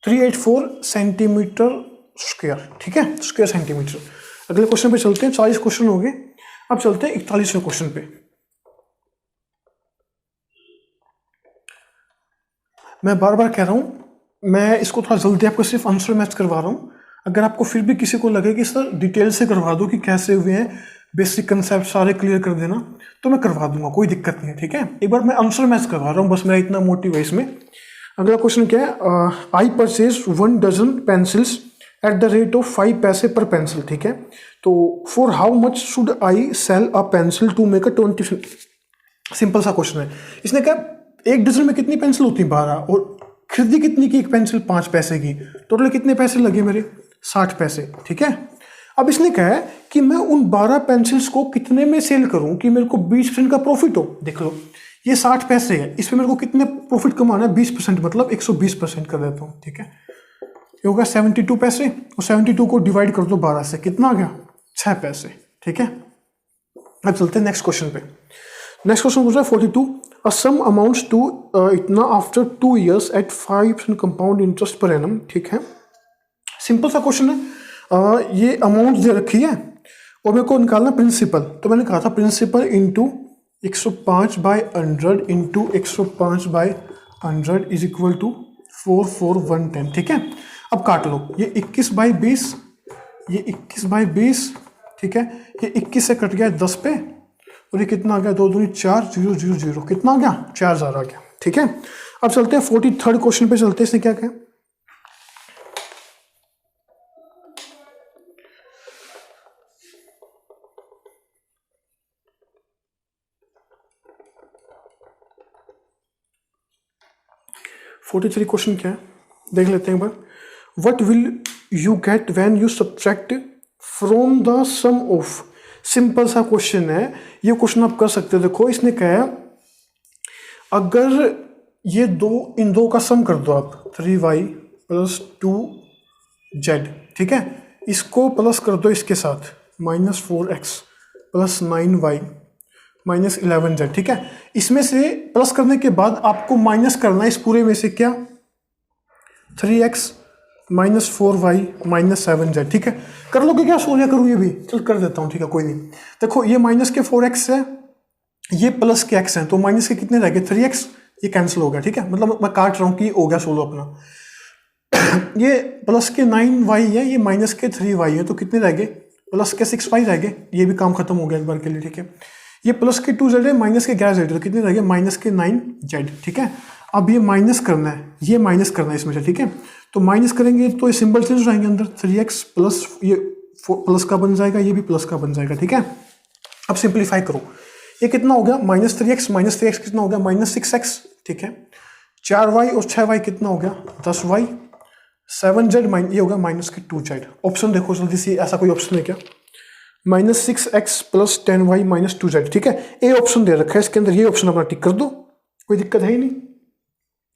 384 सेंटीमीटर स्क्वायर, ठीक है, स्क्वायर सेंटीमीटर। अगले क्वेश्चन पे चलते हैं, 40 क्वेश्चन हो गए, अब चलते हैं 41वें क्वेश्चन पे। मैं बार बार कह रहा हूं, मैं इसको थोड़ा जल्दी आपको सिर्फ आंसर मैच करवा रहा हूं। अगर आपको फिर भी किसी को लगे कि सर डिटेल से करवा दो कि कैसे हुए हैं, बेसिक कंसेप्ट सारे क्लियर कर देना, तो मैं करवा दूंगा, कोई दिक्कत नहीं है, ठीक है। एक बार मैं आंसर मैच करवा रहा हूँ, बस मेरा इतना मोटिव है इसमें। अगला क्वेश्चन क्या है? I purchase 1 dozen pencils at the rate of 5 paise per pencil, ठीक है। तो for how much should I sell a pencil to make a 20। Simple सा क्वेश्चन है। इसने कहा 1 डजन में कितनी पेंसिल होती है? 12, और खरीदी कितनी की एक पेंसिल? 5 पैसे की। टोटल कितने पैसे लगे मेरे? 60 पैसे, ठीक है। अब इसने कहा है कि मैं उन 12 पेंसिल्स को कितने में सेल करूं कि मेरे को 20% का प्रॉफिट हो। देख लो ये 60 पैसे है, इसमें मेरे को कितने प्रॉफिट कमाना है, 20%, मतलब 120% कर देता हूँ। ठीक है, ये होगा 72 पैसे, और 72 को डिवाइड कर दो 12 से, कितना आ गया, 6 पैसे। ठीक है, अब चलते हैं नेक्स्ट क्वेश्चन पे। नेक्स्ट क्वेश्चन पूछ रहा है 42, अ सम अमाउंट्स टू इतना after 2 years at 5% compound interest per annum. ठीक है, सिंपल सा क्वेश्चन है। ये अमाउंट दे रखी है और मेरे को निकालना प्रिंसिपल, तो मैंने कहा था principal into 105/100 into 105/100 is equal to 44110। ठीक है, अब काट लो, ये 21/20, ये 21/20। ठीक है, ये 21 से कट गया 10 पे, और ये कितना आ गया, 2 दूनी 4, 0 0 0, कितना आ गया, 4000 आ गया। ठीक है, अब चलते हैं 43rd क्वेश्चन पे चलते हैं। इसने क्या कहा, क्वेश्चन क्या है देख लेते हैं एक बार। What will you get when you subtract from the sum of. Simple सा क्वेश्चन है, ये क्वेश्चन आप कर सकते हो। देखो इसने कहा है अगर ये इन दो का सम कर दो आप, 3y + 2z। ठीक है, इसको प्लस कर दो इसके साथ, -4x + 9y - 11z। ठीक है, इसमें से प्लस करने के बाद आपको माइनस करना है इस पूरे में से क्या, 3x - 4y - 7z। ठीक है, कर लोगे क्या, सोनिया करूँ ये भी, चल कर देता हूँ। ठीक है, कोई नहीं। देखो ये माइनस के 4x है, ये प्लस के x है, तो माइनस के कितने रह गए, 3x, ये कैंसिल हो गया। ठीक है, मतलब मैं काट रहा हूँ कि हो गया सोलो अपना। ये प्लस के 9y है, ये माइनस के 3y है, तो कितने रह गए, प्लस के 6y रह गए, ये भी काम खत्म हो गया एक बार के लिए। ठीक है, ये प्लस के 2z है, माइनस के 11z, तो कितने रह गए, माइनस के 9z। ठीक है, अब ये माइनस करना है, ये माइनस करना है इसमें से। ठीक है, तो माइनस करेंगे तो ये सिंबल चेंज हो जाएंगे अंदर, 3x प्लस ये प्लस का बन जाएगा, ये भी प्लस का बन जाएगा। ठीक है, अब सिंप्लीफाई करो, ये कितना हो गया, -3x कितना हो गया, -6x। ठीक है, 4y और 6y कितना हो गया, 10y, 7z ये हो गया माइनस के 2z। ऑप्शन देखो जल्दी से, ऐसा कोई ऑप्शन है क्या, -6x + 10y - 2z। ठीक है, ए ऑप्शन दे रखा है इसके अंदर, ये ऑप्शन अपना टिक कर दो, कोई दिक्कत है ही नहीं।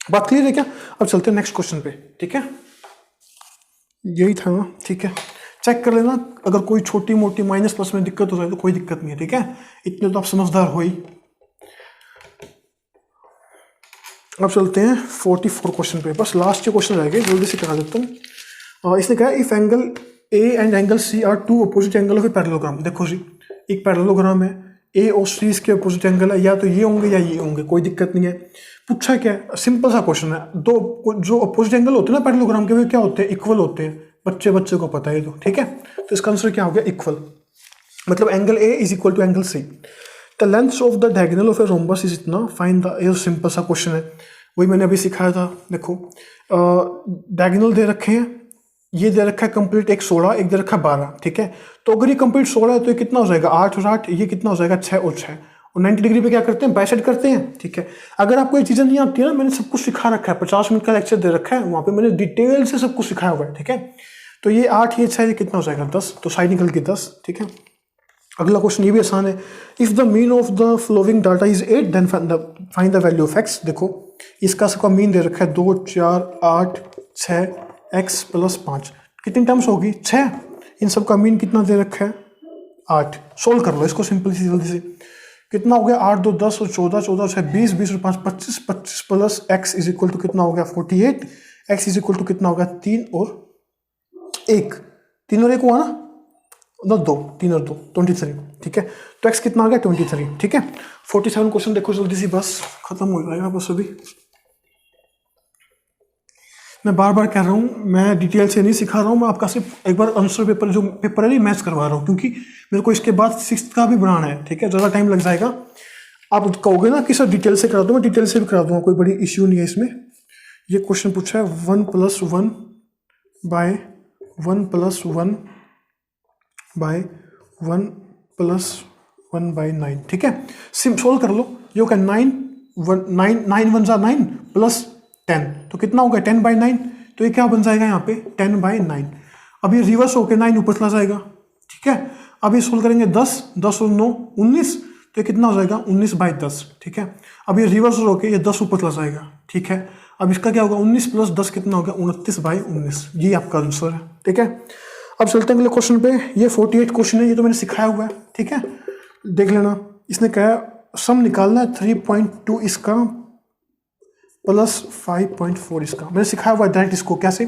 बात क्लियर है क्या, अब चलते हैं नेक्स्ट क्वेश्चन पे। ठीक है, यही था ना। ठीक है, चेक कर लेना, अगर कोई छोटी मोटी माइनस प्लस में दिक्कत हो जाए तो कोई दिक्कत नहीं है। ठीक है, इतने तो आप समझदार हो ही। अब चलते हैं 44 क्वेश्चन पे, बस लास्ट के क्वेश्चन रह गए, जल्दी से करा देता हूँ। इसने कहा if angle A and angle C are 2 opposite angle of a parallelogram. देखो जी, एक पैरेललोग्राम है, ए और सी इसके अपोजिट एंगल है, या तो ये होंगे या ये होंगे, कोई दिक्कत नहीं है। पूछा क्या है, सिंपल सा क्वेश्चन है, दो जो अपोजिट एंगल होते हैं ना पैरेललोग्राम के, वे क्या होते हैं, इक्वल होते हैं। बच्चे को पता है तो। ठीक है, तो इसका आंसर क्या हो गया, इक्वल, मतलब angle A is equal to angle C. The length of the diagonal of a rhombus is इतना, फाइंड द, ये सिंपल सा क्वेश्चन है, वही मैंने अभी सिखाया था। देखो डायगोनल दे रखे हैं, ये दे रखा है कंप्लीट एक 16, एक दे रखा है 12। ठीक है, तो अगर ये कंप्लीट 16 है तो ये कितना हो जाएगा, 8 और 8, ये कितना हो जाएगा, 6 और 6, और 90 डिग्री पे क्या करते हैं, बाइसेक्ट करते हैं। ठीक है, अगर आपको ये चीज़ें नहीं आती है ना, मैंने सब कुछ सिखा रखा है, 50 मिनट का लेक्चर दे रखा है, वहाँ पे मैंने डिटेल से सब कुछ सिखाया हुआ है। ठीक है, तो ये 8, ये 6, ये कितना हो जाएगा, 10, तो साइड निकल के 10। ठीक है, अगला क्वेश्चन ये भी आसान है, if the mean of the flowing data is 8 then find the value of x। देखो इसका सबका मीन दे रखा है 2, 4, 8, 6, x + 5, कितनी टर्म्स होगी, 6। इन सब का मीन कितना दे रखा है, 8। सोल्व कर लो इसको सिंपल सी जल्दी से, कितना हो गया, 8 2 10 और 14, 14 6 20, 20 और 5 25, 25 plus x is equal to कितना हो गया, 48। x इज इक्वल टू कितना होगा, 3 और 1, 3 और 1 हुआ ना, 2, 3 और 2 23। ठीक है, तो x कितना आ गया, 23। ठीक है, 47 क्वेश्चन देखो जल्दी सी, बस खत्म हो जाएगा बस अभी। मैं बार बार कह रहा हूँ, मैं डिटेल से नहीं सिखा रहा हूँ, मैं आपका सिर्फ एक बार आंसर पेपर जो पेपर है मैच करवा रहा हूँ, क्योंकि मेरे को इसके बाद 6th का भी बनाना है। ठीक है, ज़्यादा टाइम लग जाएगा। आप कहोगे ना कि सर डिटेल से करा दो, मैं डिटेल से भी करा दूँगा, कोई बड़ी इश्यू नहीं है इसमें। ये क्वेश्चन पूछा है 1 + 1 बाय 1 + 1 बाय 1 + 1 बाय 9। ठीक है, सिम सोल्व कर लो, ये होगा 9 9 1 जा 9 + 10, तो कितना होगा 10/9, तो ये क्या बन जाएगा यहाँ पे 10/9। अब ये रिवर्स होकर 9 ऊपर चला जाएगा, ठीक है। अब ये सोल्व करेंगे 10, 10 और 9 19, तो ये कितना हो जाएगा 19/10, ठीक है। अब ये रिवर्स होकर ये 10 ऊपर चला जाएगा, ठीक है। अब इसका क्या होगा 19 + 10 कितना हो गया 29/19, ये आपका आंसर है, ठीक है। अब चलते हैं अगले क्वेश्चन पे। ये 48 क्वेश्चन है, ये तो मैंने सिखाया हुआ है, ठीक है, देख लेना। इसने कहा सम निकालना है 3.2 इसका प्लस 5.4 इसका, मैंने सिखाया हुआ है डायरेक्ट इसको कैसे।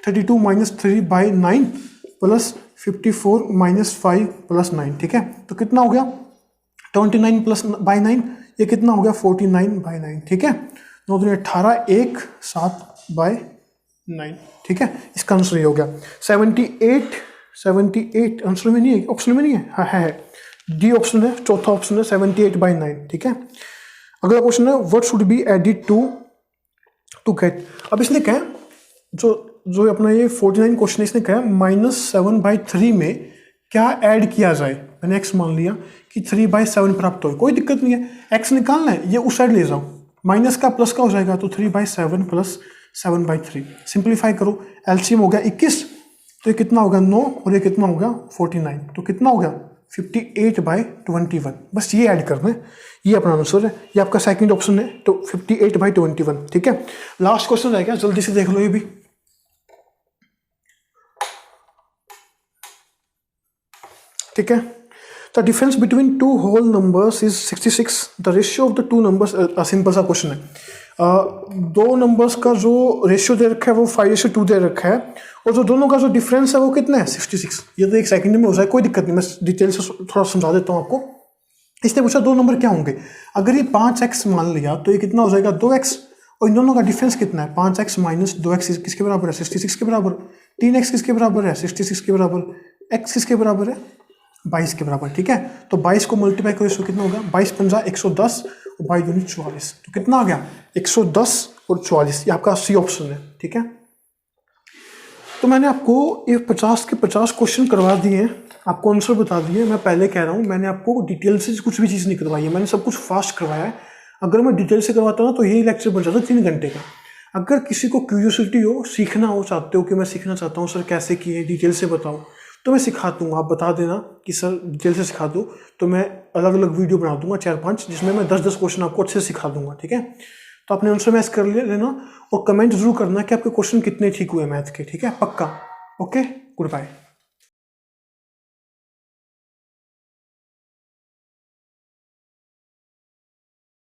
32 - 3/9 प्लस 54 - 5 + 9, ठीक है। तो कितना हो गया 29 +/9, ये कितना हो गया 49/9, ठीक है। 9 दूनी 18, 1 7/9, ठीक है। इसका आंसर ये हो गया 78 आंसर में नहीं है, ऑप्शन में नहीं है, हाँ है डी ऑप्शन है, चौथा ऑप्शन है 78/9, ठीक है। अगला क्वेश्चन है what should be added to get. अब इसने कहा जो अपना ये 49 क्वेश्चन है, इसने कहा -7/3 में क्या ऐड किया जाए। मैंने x मान लिया कि 3/7 प्राप्त हो, कोई दिक्कत नहीं है, x निकालना है, ये उस साइड ले जाओ, माइनस का प्लस का हो जाएगा, तो 3/7 + 7/3 सिंप्लीफाई करो, एलसीएम हो गया 21, तो ये कितना होगा 9 और ये कितना होगा 49, तो कितना हो गया 58/21। बस ये ऐड करना है, ये अपना आंसर है, ये आपका सेकंड ऑप्शन है, तो 58/21, ठीक है। लास्ट क्वेश्चन रहेगा, जल्दी से देख लो ये भी, ठीक है। The difference between two whole numbers is 66, the ratio of the two numbers, simple सा क्वेश्चन है। दो नंबर्स का जो रेशियो दे रखा है वो 5:2 दे रखा है, और जो दोनों का जो डिफरेंस है वो कितना है 66। ये तो एक सेकंड में हो जाए, कोई दिक्कत नहीं, मैं डिटेल से थोड़ा समझा देता हूँ आपको। इसने पूछा दो नंबर क्या होंगे, अगर ये 5x मान लिया तो ये कितना हो जाएगा 2x, और इन दोनों का डिफरेंस कितना है 5x - 2x किसके बराबर है 66 के बराबर, 3x किसके बराबर है 66 के बराबर, x किसके बराबर है 22 के बराबर, ठीक है। तो 22 को मल्टीप्लाई करो, इसको कितना होगा 22 × 5 = 110 और 22 दूनी 44, तो कितना आ गया 110 और 44, ये आपका सी ऑप्शन है, ठीक है। तो मैंने आपको ये 50 के 50 क्वेश्चन करवा दिए हैं, आपको आंसर बता दिए। मैं पहले कह रहा हूँ मैंने आपको डिटेल से कुछ भी चीज़ नहीं करवाई है, मैंने सब कुछ फास्ट करवाया है। अगर मैं डिटेल से करवाता हूँ ना तो यही लेक्चर बन जाता 3 घंटे का। अगर किसी को क्यूरियोसिटी हो, सीखना हो, चाहते हो कि मैं सीखना चाहता हूँ सर कैसे किए डिटेल से बताओ, तो मैं सिखा दूँगा। आप बता देना कि सर डिटेल से सिखा दो, तो मैं अलग अलग वीडियो बना दूंगा 4-5, जिसमें मैं 10-10 क्वेश्चन आपको अच्छे से सिखा दूंगा, ठीक है। तो अपने आंसर मैच कर लेना और कमेंट जरूर करना कि आपके क्वेश्चन कितने ठीक हुए मैथ के, ठीक है, पक्का। Okay, good bye.